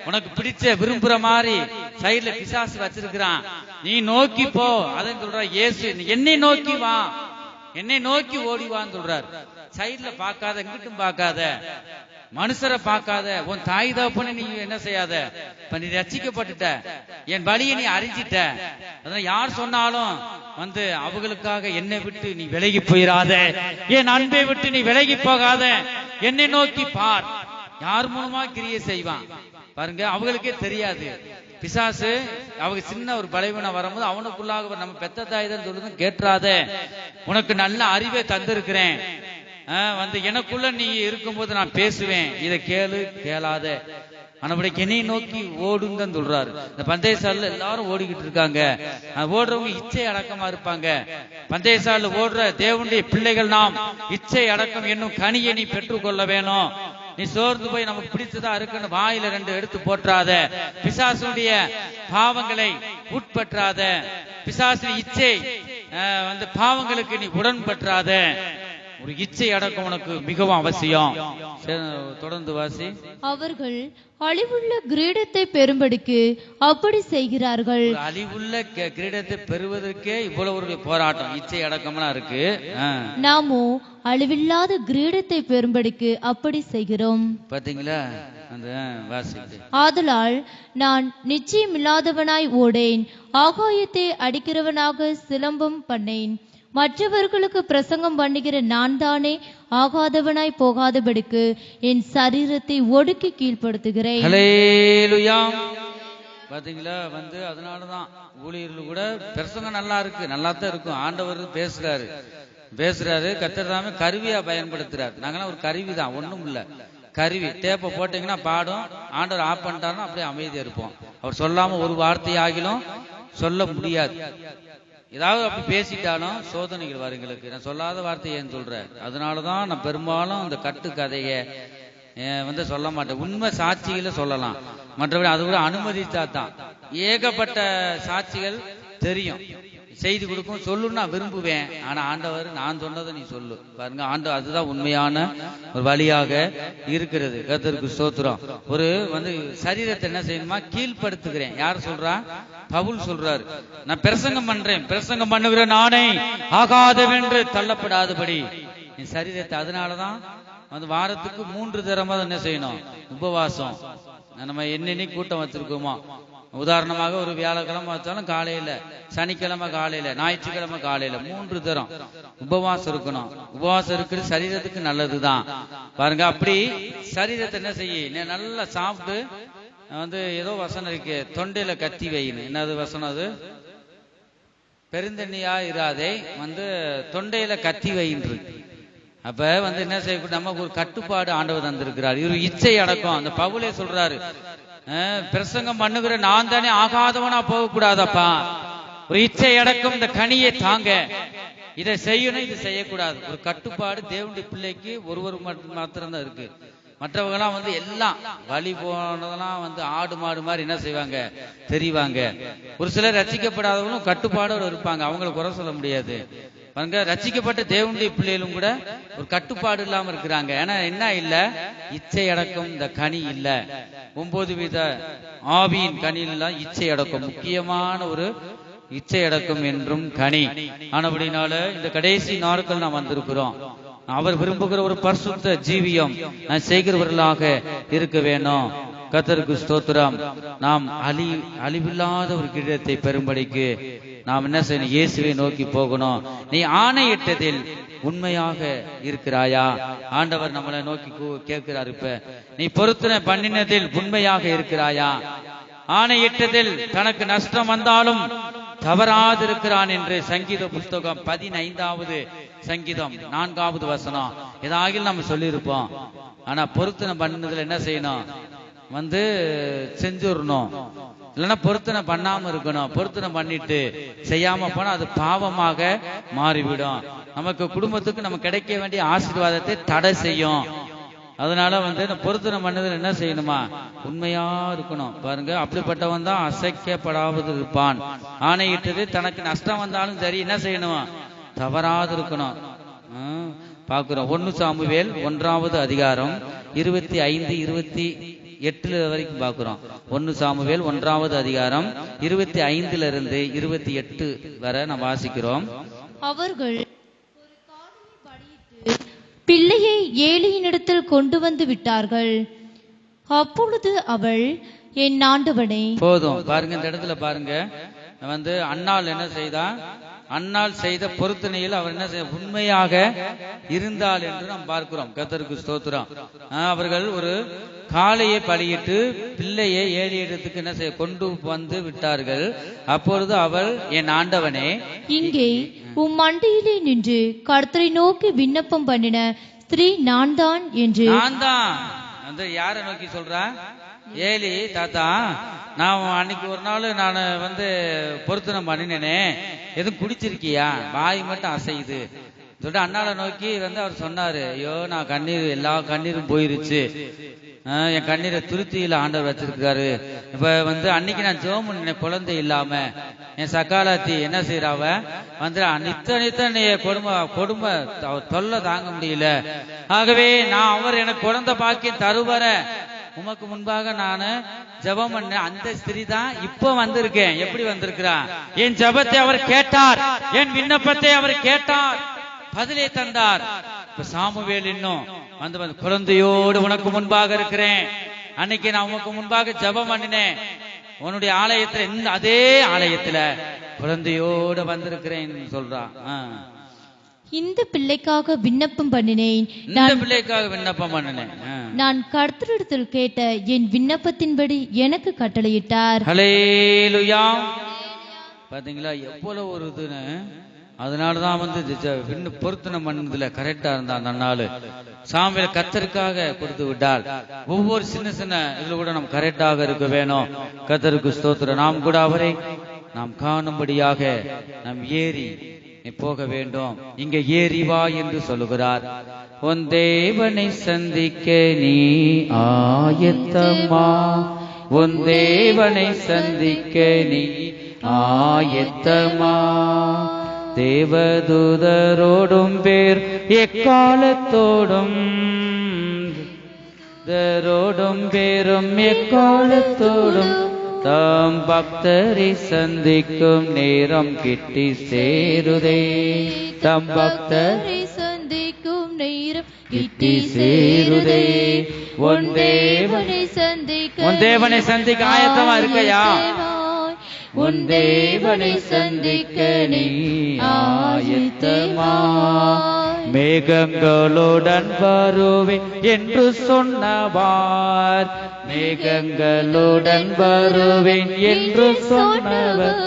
A: உனக்கு பிடிச்ச விரும்புற மாதிரி சைட்ல பிசாசு வச்சிருக்கிறான், நீ நோக்கி போ. அதான் சொல்ற இயேசு, என்னை நோக்கி வா, என்னை நோக்கி ஓடிவான்னு சொல்றாரு. சைட்ல பார்க்காத, எங்கிட்டும் பார்க்காத, மனுஷரை பார்க்காத, உன் தாய் தகப்பனை நீ என்ன செய்யாத. இப்ப நீ ரட்சிக்கப்பட்டுட்ட, என் பலியை நீ அறிஞ்சிட்ட. அதான் யார் சொன்னாலும் வந்து அவங்களுக்காக என்னை விட்டு நீ விலகி போயிடாத, என் அன்பை விட்டு நீ விலகி போகாத, என்னை நோக்கி பார். யார் மூலமா கிரியை செய்வான் பாருங்க, அவங்களுக்கே தெரியாது. பிசாசு அவங்க சின்ன ஒரு பலவீனம் வரும்போது அவனுக்குள்ளாக நம்ம பெத்த தாய் தான் சொல்லுது, கேட்றாத, உனக்கு நல்ல அறிவை தந்திருக்கிறேன், வந்து எனக்குள்ள நீ இருக்கும்போது நான் பேசுவேன், இதை கேளு கேளாத, ஆனபடிக்கு என்னை நோக்கி ஓடுன்னு தான் சொல்றாரு. இந்த பந்தயசாலையில எல்லாரும் ஓடிக்கிட்டு இருக்காங்க. ஓடுறவங்க இச்சை அடக்கமா இருப்பாங்க. பந்தயசாலையில ஓடுற தேவனுடைய பிள்ளைகள் நாம் இச்சை அடக்கம் என்னும் கனியை நீ பெற்றுக்கொள்ள வேணும். நீ சோர்ந்து போய் நமக்கு பிடிச்சதா இருக்குன்னு வாயில 2 எடுத்து போற்றாத, பிசாசுடைய பாவங்களை உட்பற்றாத, பிசாசு இச்சை வந்து பாவங்களுக்கு நீ உடன்பற்றாத. ஒரு இச்சை அடக்கம் உனக்கு மிகவும் அவசியம். தொடர்ந்து வாசி.
B: அவர்கள் அழிவுள்ள கிரீடத்தை பெறும்படிக்கு அப்படி செய்கிறார்கள்.
A: அழிவுள்ள கிரீடத்தை பெறுவதற்கே இவ்வளவு ஒரு போராட்டம், இச்சை அடக்கம்லாம் இருக்கு.
B: நாமோ அழிவில்லாத கிரீடத்தை பெறும்படிக்கு அப்படி செய்கிறோம்.
A: பாத்தீங்களா? அந்த வாசி.
B: ஆதலால் நான் நிச்சயமில்லாதவனாய் ஓடேன், ஆகாயத்தை அடிக்கிறவனாக சிலம்பம் பண்ணேன். மற்றவர்களுக்கு பிரசங்கம் பண்ணுகிற நான் தானே ஆகாதவனாய் போகாதபடிக்கு என் சரீரத்தை ஒடுக்கி கீழ்ப்படுத்துகிறேன்.
A: ஹல்லேலூயா. பாத்தீங்களா? வந்து அதனாலதான் ஊழியர்கள் கூட பிரசங்கம் நல்லா இருக்கு, நல்லா தான் இருக்கும். ஆண்டவர் பேசுறாரு, கர்த்தர் தாமே கருவியா பயன்படுத்துறாரு. நாங்களாம் ஒரு கருவி தான், ஒண்ணும் இல்ல. கருவி டேப்பை போட்டீங்கன்னா பாடும், ஆண்டவர் ஆஃப் பண்ணிட்டாருன்னா அப்படியே அமைதியா இருப்போம். அவர் சொல்லாம ஒரு வார்த்தை ஆகிலும் சொல்ல முடியாது. ஏதாவது அப்படி பேசிட்டாலும் சோதனைகள் வரும் எங்களுக்கு. நான் சொல்லாத வார்த்தையை ஏன் சொல்றேன்? அதனாலதான் நான் பெரும்பாலும் இந்த கட்டு கதையை வந்து சொல்ல மாட்டேன். உண்மை சாட்சிகளை சொல்லலாம், மற்றபடி அது கூட அனுமதித்தா தான். ஏகப்பட்ட சாட்சிகள் தெரியும், செய்தி கொடுக்கும், சொல்லுன்னு நான் விரும்புவேன். ஆனா ஆண்டவர் நான் சொன்னதை நீ சொல்லு பாருங்க. ஆண்டவர் அதுதான் உண்மையான ஒரு வழியாக இருக்கிறது. கர்த்தருக்கு ஸ்தோத்திரம். ஒரு வந்து சரீரத்தை என்ன செய்யணுமா? கீழ்படுத்துகிறேன். யார் சொல்றா? பவுல் சொல்றாரு, நான் பிரசங்கம் பண்றேன், பிரசங்கம் பண்ணுகிற நானே ஆகாதவென்று தள்ளப்படாதபடி என் சரீரத்தை. அதனாலதான் வந்து வாரத்துக்கு 3 தடவை என்ன செய்யணும்? உபவாசம். நம்ம என்னென்ன கூட்டம் வச்சிருக்கோமோ, உதாரணமாக ஒரு வியாழக்கிழமை வச்சாலும் காலையில, சனிக்கிழமை காலையில, ஞாயிற்றுக்கிழமை காலையில 3 தரம் உபவாசம் இருக்கணும். உபவாசம் இருக்கிறது சரீரத்துக்கு நல்லதுதான் பாருங்க. அப்படி சரீரத்தை என்ன செய்ய, நல்லா சாப்பிட்டு வந்து ஏதோ வசனம் இருக்கு, தொண்டையில கத்தி வைன்னு. என்னது வசனம் அது? பெருந்தண்ணியா இராதே, வந்து தொண்டையில கத்தி வைன்னு. அப்ப வந்து என்ன செய்யக்கூடாது? நமக்கு ஒரு கட்டுப்பாடு ஆண்டவர் தந்திருக்கிறார். இவர் இச்சை அடக்கம். அந்த பவுலே சொல்றாரு, பிரசங்கம் பண்ணுகிற நான் தானே ஆகாதவனா போக கூடாதப்பா. ஒரு இச்சை அடக்கம், இந்த கனியை தாங்க, இதை செய்யணும், இது செய்யக்கூடாது. ஒரு கட்டுப்பாடு தேவனுடைய பிள்ளைக்கு ஒருவர் மாத்திரம்தான் இருக்கு. மற்றவங்கலாம் வந்து எல்லாம் வழி போனதெல்லாம் வந்து ஆடு மாடு மாதிரி என்ன செய்வாங்க? தெரிவாங்க. ஒரு சிலர் ரட்சிக்கப்படாதவங்களும் கட்டுப்பாடோடு இருப்பாங்க, அவங்களை குறை சொல்ல முடியாது. ரட்சிக்கப்பட்ட தேவனுடைய பிள்ளைகளும் கூட ஒரு கட்டுப்பாடு இல்லாம இருக்கிறாங்க. ஏன்னா என்ன இல்ல? இச்சை அடக்கம், இந்த கனி இல்ல. 9 வித ஆவியின் கனியெல்லாம் இச்சை அடக்கம், முக்கியமான ஒரு இச்சை அடக்கம் என்றும் கனி. ஆனபடினால இந்த கடைசி நாட்கள் நாம் வந்திருக்கிறோம். அவர் விரும்புகிற ஒரு பரிசுத்த ஜீவியம் நான் செய்கிறவர்களாக இருக்க வேணும். கர்த்தருக்கு ஸ்தோத்திரம். நாம் அழிவில்லாத ஒரு கிரீடத்தை பெறும்படிக்கு நாம் என்ன செய்யணும்? இயேசுவை நோக்கி போகணும். நீ ஆணையிட்டதில் உண்மையாக இருக்கிறாயா? ஆண்டவர் நம்மளை நோக்கி கேட்கிறார். இப்ப நீ பொருத்தனை பண்ணினதில் உண்மையாக இருக்கிறாயா? ஆணையிட்டதில் தனக்கு நஷ்டம் வந்தாலும் தவறாதிருக்கிறான் என்று சங்கீத புஸ்தகம் 15வது சங்கீதம் 4வது வசனம் ஏதாவது நம்ம சொல்லியிருப்போம். ஆனா பொருத்தனை பண்ணதுல என்ன செய்யணும்? வந்து செஞ்சுடணும். இல்லைன்னா பொருத்தனை பண்ணாம இருக்கணும். பொருத்தனை பண்ணிட்டு செய்யாம போனா அது பாவமாக மாறிவிடும். நமக்கு குடும்பத்துக்கு நம்ம கிடைக்க வேண்டிய ஆசீர்வாதத்தை தடை செய்யும். அதனால வந்து பொருத்தனை பண்ணதுல என்ன செய்யணுமா? உண்மையா இருக்கணும். பாருங்க, அப்படிப்பட்டவன் தான் அசைக்கப்படாவது இருப்பான். ஆணையிட்டது தனக்கு நஷ்டம் வந்தாலும் சரி என்ன செய்யணுமா? தவறாது இருக்கணும். பாக்குறோம் 1 சாமுவேல் 1வது அதிகாரம் 25, 28 வரைக்கும் பாக்குறோம். 1 சாமுவேல் 1வது அதிகாரம் 25 இருந்து 28 வரை நாம் வாசிக்கிறோம்.
B: அவர்கள் ஒரு காளையை பலியிட்டு பிள்ளையை ஏலியினிடத்தில் கொண்டு வந்து விட்டார்கள். அப்பொழுது அவள், என் ஆண்டவனே.
A: போதும் பாருங்க, இந்த இடத்துல பாருங்க, வந்து அன்னாள் என்ன செய்தா? அன்னாள் செய்த பொருத்தனையில் அவர் என்ன உண்மையாக இருந்தால் என்று நாம் பார்க்கிறோம். கர்த்தருக்கு ஸ்தோத்திரம். அவர்கள் ஒரு காளையை பலியிட்டு பிள்ளையை 7 இடத்துக்கு என்ன செய்ய கொண்டு வந்து விட்டார்கள். அப்பொழுது அவள், என் ஆண்டவனே,
B: இங்கே உம் மண்டியிலே நின்று கர்த்தரை நோக்கி விண்ணப்பம் பண்ணின ஸ்திரீ நான் தான் என்று.
A: நான் தான் அந்த யாரை நோக்கி சொல்றா? ஏலி தாத்தா, நான் அன்னைக்கு ஒரு நாள் நான் பொருத்தனை பண்ணினேனே, எதுவும் குடிச்சிருக்கியா? வாய் மட்டும் அசையுது சொல்லிட்டு அண்ணாளை நோக்கி அவர் சொன்னாரு, ஐயோ நான் கண்ணீர், எல்லா கண்ணீரும் போயிருச்சு, என் கண்ணீரை துருத்தியில ஆண்டவர் வச்சிருக்காரு. இப்ப அன்னைக்கு நான் ஜெபம் பண்ணினேன், குழந்தை இல்லாம. என் சக்காலாத்தி என்ன செய்யறாவ நித்த கொடுமை தொல்லை தாங்க முடியல. ஆகவே நான் அவர் எனக்கு குழந்தை பாக்கியம் தருவர உமக்கு முன்பாக நான் ஜெபம் பண்ண அந்த ஸ்திரீ தான் இப்ப வந்திருக்கேன். எப்படி வந்திருக்கிறா? என் ஜெபத்தை அவர் கேட்டார், என் விண்ணப்பத்தை அவர் கேட்டார், பதிலை தந்தார். இப்ப சாமுவேல் இன்னும் குழந்தையோடு உனக்கு முன்பாக இருக்கிறேன். அன்னைக்கு நான் உனக்கு முன்பாக ஜெபம் பண்ணினேன், உன்னுடைய ஆலயத்துல, இந்த அதே ஆலயத்துல குழந்தையோடு வந்திருக்கிறேன் சொல்றான்.
B: இந்த பிள்ளைக்காக விண்ணப்பம் பண்ணினேன், நான் கர்த்தரிடத்தில் கேட்ட என் விண்ணப்பத்தின்படி எனக்கு கட்டளையிட்டார்.
A: ஹல்லேலூயா. பாத்தீங்களா எவ்வளவு ஒரு இதுன்னு. அதனாலதான் பொருத்தனை பண்ணதுல கரெக்டா இருந்தா அந்த நாள் சாமியில கர்த்தருக்காக கொடுத்து விட்டால் ஒவ்வொரு சின்ன சின்ன இதுல கூட நம்ம கரெக்டாக இருக்க வேணும். கர்த்தருக்கு ஸ்தோத்திரம். நாம் கூட அவரை நாம் காணும்படியாக நாம் ஏறி போக வேண்டும். இங்க ஏறி வா என்று சொல்லுகிறார். உன் தேவனை சந்திக்க நீ ஆயத்தமா? உன் தேவனை சந்திக்க நீ ஆயத்தமா? தேவதூதரோடும் பேர் எக்காலத்தோடும் பேரும் எக்காலத்தோடும் தாம் பக்தரை சந்திக்கும் நேரம் கிட்டி சேருதே. தம் பக்தரை சந்திக்கும் நேரம் கிட்டி சேருதே. உன் தேவனை சந்திக்க ஆயத்தமா இருக்கையா? உன் தேவனை சந்திக்க நீ ஆயத்தமா? மேகங்களுடன் வருவேன் என்று சொன்னவார், மேகங்களுடன் வருவேன் என்று சொன்னவர்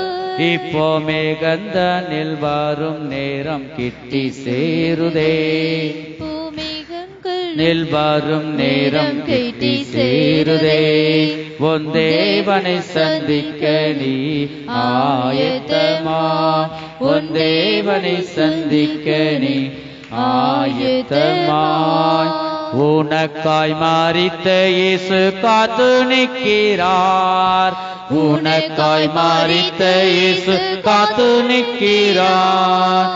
A: இப்போ மேகந்தனில் வரும் நேரம் கிட்டி சேருதே. நில் வரும் நேரம் கிட்டி சேருதே. உன் தேவனை சந்திக்க நீ ஆயத்தமா? உன் தேவனை சந்திக்க நீ ஆயத்தமாய்? உனக்காய் மரித்த இயேசு காத்து நிற்கிறார். உனக்காய் மரித்த இயேசு காத்து நிற்கிறார்.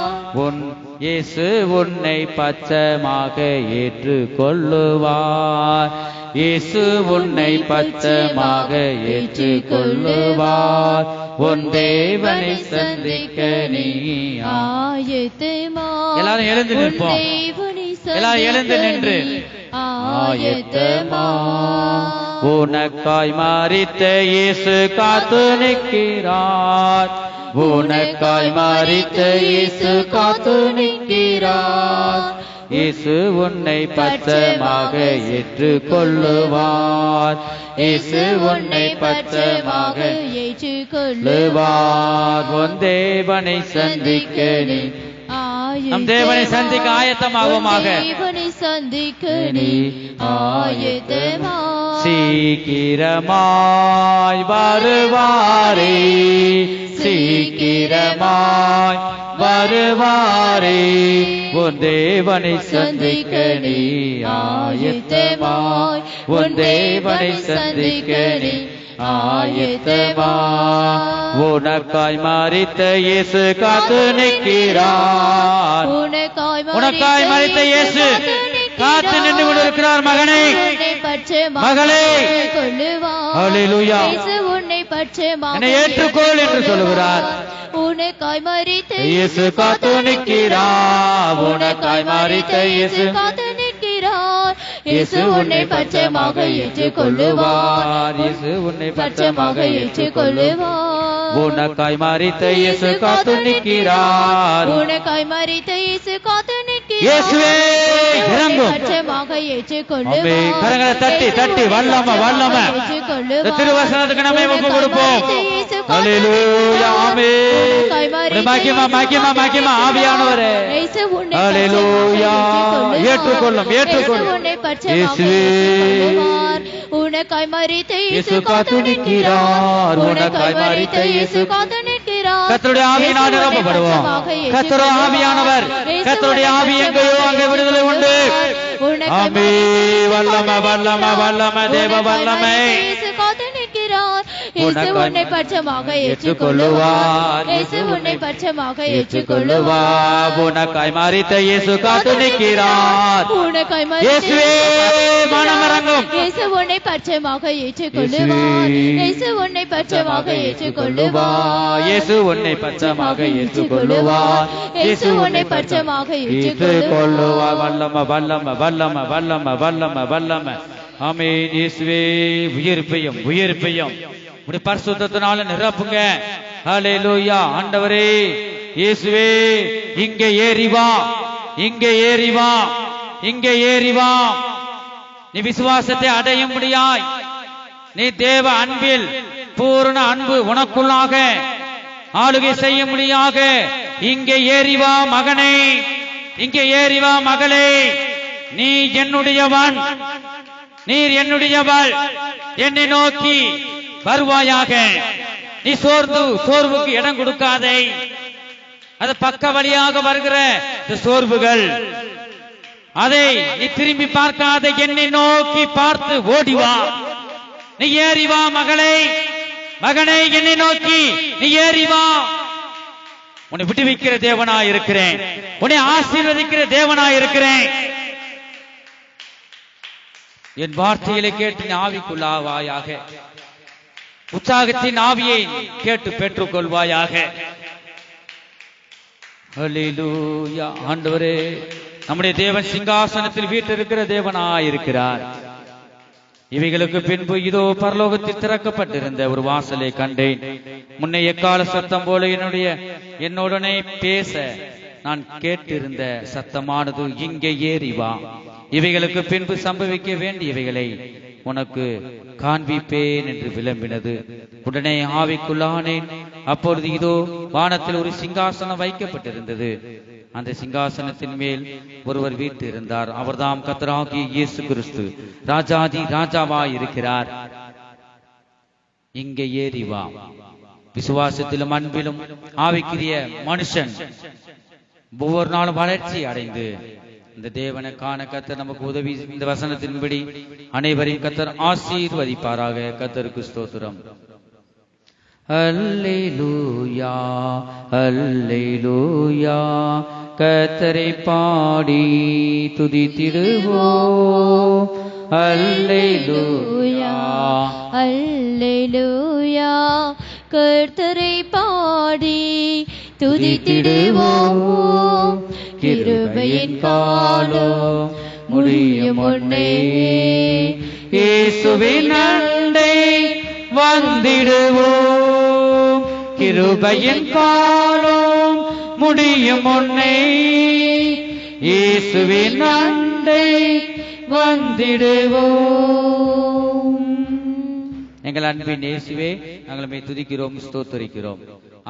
A: உன் இயேசு உன்னை பச்சமாக ஏற்றுக் கொள்ளுவார். இயேசு உன்னை பச்சமாக ஏற்றுக் கொள்ளுவார். உன் தேவனை சந்திக்க நீ ஆயத்தமா? எல்லாரும் எழுந்து நிற்போம். எல்லாரும் எழுந்து நின்று ஆயத்தமா? உனக்காய் மரித்த இயேசு காத்து நிற்கிறார். உனக்காய் மரித்த இயேசு காத்து நிற்கிறார். இயேசு உன்னை பச்சமாக ஏற்றுக் கொள்ளுவார். இயேசு உன்னை பச்சமாக ஏற்றுக் கொள்ளுவார். உன் தேவனை சந்திக்க நீ நம் தேவனை சந்திக்க ஆயத்தமாகுமாக. தேவனை சந்திக்க நீ ஆயத்தமா? சீக்கிரமாய் வருவாரே, சீக்கிரமாய் வருவாரே. உன் தேவனை சந்திக்க நீ ஆயத்தமாய்? உன் தேவனை சந்திக்க நீ ஆயத்தமா? உனக்காய் மரித்த இயேசு காத்து நிற்கிறார். உனக்காய் மரித்த இயேசு காத்து நின்று கொண்டிருக்கிறார். மகனே, மகளே, ஹல்லேலூயா, என்னை ஏற்றுக்கொள் என்று சொல்லுகிறார். உனக்காய் மரித்த இயேசு காத்து நிற்கிறார். உனக்காய் மரித்த இயேசு காத்து நிற்கிறார்.
B: இயேசு உன்னை பட்சமாக ஏற்றுக்கொள்ளுவார்.
A: இயேசு உன்னை பட்சமாக
B: ஏற்றுக்கொள்ளுவார்.
A: உனக்காய் மரித்த இயேசு காத்து நிற்கிறார்.
B: உனக்காய் மரித்த இயேசு காத்து நிற்கிறார்.
A: இயேசுவே இறங்கும்.
B: பட்சமாக ஏற்றுக்கொள்ளுவார்.
A: ஆமென். கரங்களை தட்டி தட்டி வல்லம வல்லம இந்த திருவசனத்துக்கு நம்ம ஒப்பு கொடுப்போம். ஹalleluya. ஆமென். மகிமா மகிமா மகிமா ஆவியானவரே. ஹalleluya. ஏற்றுக்கொள்ளும் ஏற்றுக்கொள்ளும். இயேசுவே
B: உனக்காய் மரித்த
A: இயேசு காத்து நிற்கிறார். உனக்காய் மரித்த இயேசு
B: காத்து நிற்கிறார்.
A: கர்த்தருடைய ஆவியினால் நிரப்பப்படுவோம். கர்த்தருடைய ஆவியானவர் கர்த்தருடைய ஆவி எங்கேயோ அங்கே விடுதலை உண்டு. ஆமென். வல்லம வல்லம வல்லம தேவ வல்லமை.
B: இயேசு உன்னை பட்சமாக ஏற்றுக்கொள்ளுவார். இயேசு உன்னை பட்சமாக ஏற்றுக்கொள்ளுவார்.
A: உனக்காய் மரித்த இயேசு காத்து நிற்கிறார்.
B: உனக்காய்
A: இயேசுவே மனமிறங்கும்.
B: இயேசு உன்னை பட்சமாக ஏற்றுக்கொள்ளுவார். இயேசு உன்னை பட்சமாக ஏற்றுக்கொள்ளுவார்.
A: இயேசு உன்னை பட்சமாக ஏற்றுக்கொள்ளுவார்.
B: இயேசு உன்னை பட்சமாக
A: ஏற்றுக்கொள்ளுவார். வல்லம வல்லம வல்லம வல்லம வல்லம வல்லம. ஆமென். இயேசுவே உயிர்ப்பையும் உயிர்ப்பையும் உடைய பரிசுத்தத்தினால நிரப்புங்க. ஹalleluya. ஆண்டவரே இயேசுவே இங்கே ஏறி வா, இங்கே ஏறி வா, இங்கே ஏறி வா. நீ விசுவாசத்தை அடைய முடியாய். நீ தேவ அன்பில் பூரண அன்பு உனக்குள்ளாக ஆளுகை செய்ய முடியாக இங்கே ஏறி வா மகனே, இங்கே ஏறி வா மகளே. நீ என்னுடையவன், நீர் என்னுடையவள். என்னை நோக்கி வருவாயாக. நீ சோர்வுக்கு இடம் கொடுக்காதே. அது பக்க வழியாக வருகிற சோர்வுகள், அதை நீ திரும்பி பார்க்காத. என்னை நோக்கி பார்த்து ஓடிவா. நீ ஏறி வா மகளே, மகனே. என்னை நோக்கி நீ ஏறி வா. உன்னை விடுவிக்கிற தேவனாய் இருக்கிறேன். உன்னை ஆசீர்வதிக்கிற தேவனாய் இருக்கிறேன். என் வார்த்தைகளை கேட்டு நீ ஆவிக்குள்ளாவாயாக. உற்சாகத்தின் ஆவியை கேட்டு பெற்றுக் கொள்வாயாக. ஹalleluya. ஆண்டவரே நம்முடைய தேவன் சிங்காசனத்தில் வீற்றிருக்கிற தேவனாயிருக்கிறார். இவைகளுக்கு பின்பு இதோ பரலோகத்தில் திறக்கப்பட்டிருந்த ஒரு வாசலை கண்டேன். முன்னே எக்கால சத்தம் போல என்னுடனே பேச நான் கேட்டிருந்த சத்தமானது, இங்கே ஏறி வா. இவைகளுக்கு பின்பு சம்பவிக்க வேண்டியவைகளை உனக்கு காண்பிப்பேன் என்று விளம்பினது. உடனே ஆவிக்குள்ளானேன். அப்பொழுது இதோ வானத்தில் ஒரு சிங்காசனம் வைக்கப்பட்டிருந்தது. அந்த சிங்காசனத்தின் மேல் ஒருவர் வீற்றிருந்தார். அவர்தாம் கர்த்தராகிய இயேசு கிறிஸ்து, ராஜாதி ராஜாவாய் இருக்கிறார். இங்கே ஏறி வா. விசுவாசத்திலும் அன்பிலும் ஆவிக்குரிய மனுஷன் ஒவ்வொரு நாளும் வளர்ச்சி அடைந்து இந்த தேவனை காண கர்த்தர் நமக்கு உதவி. இந்த வசனத்தின்படி அனைவரையும் கர்த்தர் ஆசீர்வதிப்பாராக. கர்த்தருக்கு ஸ்தோத்திரம். அல்லேலூயா அல்லேலூயா. கர்த்தரை பாடி துதித்திடுவோம். அல்லேலூயா
B: அல்லேலூயா. கர்த்தரை பாடி துதித்திடுவோம். கிருபையின் காலம் முடியும் முன்னே
A: இயேசுவின் அண்டை வந்திடுவோம். கிருபையின் காலம் முடியும் முன்னே இயேசுவின் அண்டை வந்திடுவோம். எங்கள் அன்பின் இயேசுவே, நாங்கள் துதிக்கிறோம், ஸ்தோத்தரிக்கிறோம்.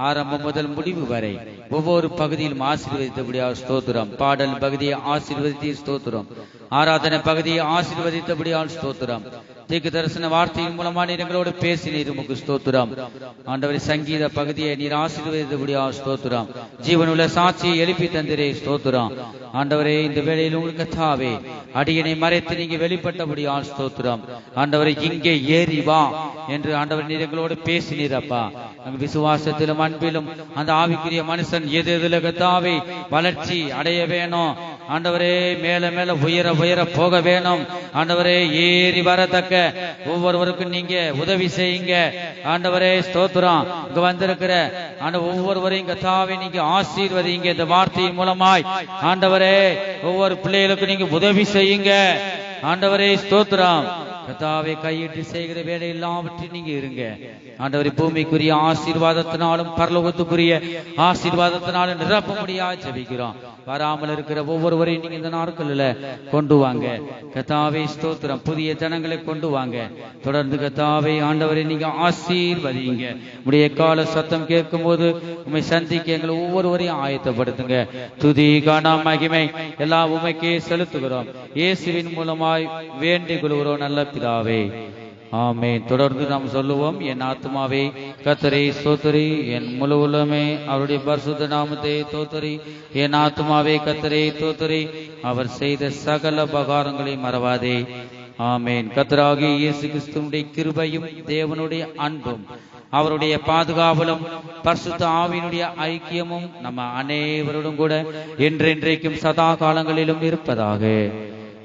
A: ஆரம்பம் முதல் முடிவு வரை ஒவ்வொரு பகுதியிலும் ஆசீர்வதித்தபடியாக ஸ்தோத்திரம். பாடல் பகுதியை ஆசீர்வதித்து ஸ்தோத்திரம். ஆராதனை பகுதியை ஆசீர்வதித்தபடியால் ஸ்தோத்திரம். தீர்க்க தரிசன வார்த்தையின் மூலமா நீர் எங்களோடு பேசினீர், உமக்கு ஸ்தோத்திரம். ஆண்டவரே, சங்கீத பகுதியை நீர் ஆசீர்வதித்தபடியால் ஸ்தோத்திரம். ஜீவனுள்ள சாட்சியை எழுப்பி தந்திரே ஸ்தோத்திரம். ஆண்டவரே, இந்த வேளையில் உங்களுக்கு தாவே அடியனை மறைத்து நீங்க வெளிப்பட்டபடியால் ஸ்தோத்திரம். ஆண்டவரை, இங்கே ஏறி வா என்று ஆண்டவர் நீர் எங்களோடு பேசினீர் அப்பா. நாங்கள் விசுவாசத்திலும் அன்பிலும் அந்த ஆவிக்குரிய மனுஷன் எதுல கத்தாவே வளர்ச்சி அடைய வேணும். ஆண்டவரே, மேல மேல உயர உயர போக வேணும். ஆண்டவரே, ஏறி வரத்தக்க ஒவ்வொருவருக்கும் நீங்க உதவி செய்யுங்க. ஆண்டவரே ஸ்தோத்திரம். இங்க வந்திருக்கிற ஒவ்வொருவரையும் கத்தாவே நீங்க ஆசீர்வதிங்க. இந்த வார்த்தையின் மூலமாய் ஆண்டவரே ஒவ்வொரு பிள்ளைகளுக்கும் நீங்க உதவி செய்யுங்க. ஆண்டவரே ஸ்தோத்திரம். கர்த்தாவே, கையிட்டு செய்கிற வேலை எல்லாவற்றையும் நீங்க இருங்க ஆண்டவரே. பூமிக்குரிய ஆசீர்வாதத்தினாலும் பரலோகத்துக்குரிய ஆசீர்வாதத்தினாலும் நிரப்ப முடியாது ஜெபிக்கிறோம். வராமல் இருக்கிற ஒவ்வொருவரையும் நீங்க இந்த நாட்களில் கொண்டு வாங்க கர்த்தாவே ஸ்தோத்திரம். புதிய ஜனங்களை கொண்டு வாங்க. தொடர்ந்து கர்த்தாவே ஆண்டவரை நீங்க ஆசீர்வதிங்க. உடைய கால சத்தம் கேட்கும் போது உண்மை சந்திக்க எங்களை ஒவ்வொருவரையும் ஆயத்தப்படுத்துங்க. துதி காணா மகிமை எல்லா உமைக்கே செலுத்துகிறோம். இயேசுவின் மூலமாய் வேண்டிக் கொள்கிறோம் நல்ல பிதாவே, ஆமென். தொடர்ந்து நாம் சொல்லுவோம், என் ஆத்மாவே கர்த்தரை ஸ்தோத்திரி, என் முழு உள்ளமே அவருடைய பரிசுத்த நாமத்தை ஸ்தோத்திரி. என் ஆத்மாவே கர்த்தரை ஸ்தோத்திரி, அவர் செய்த சகல உபகாரங்களை மறவாதே. ஆமென். கர்த்தராகிய இயேசு கிறிஸ்துவினுடைய கிருபையும் தேவனுடைய அன்பும் அவருடைய பாதுகாவலும் பரிசுத்த ஆவியினுடைய ஐக்கியமும் நம்ம அனைவரோடும் கூட என்றென்றைக்கும் சதா காலங்களிலும் இருப்பதாக.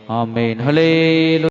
A: ஆமென். ஹல்லேலூயா.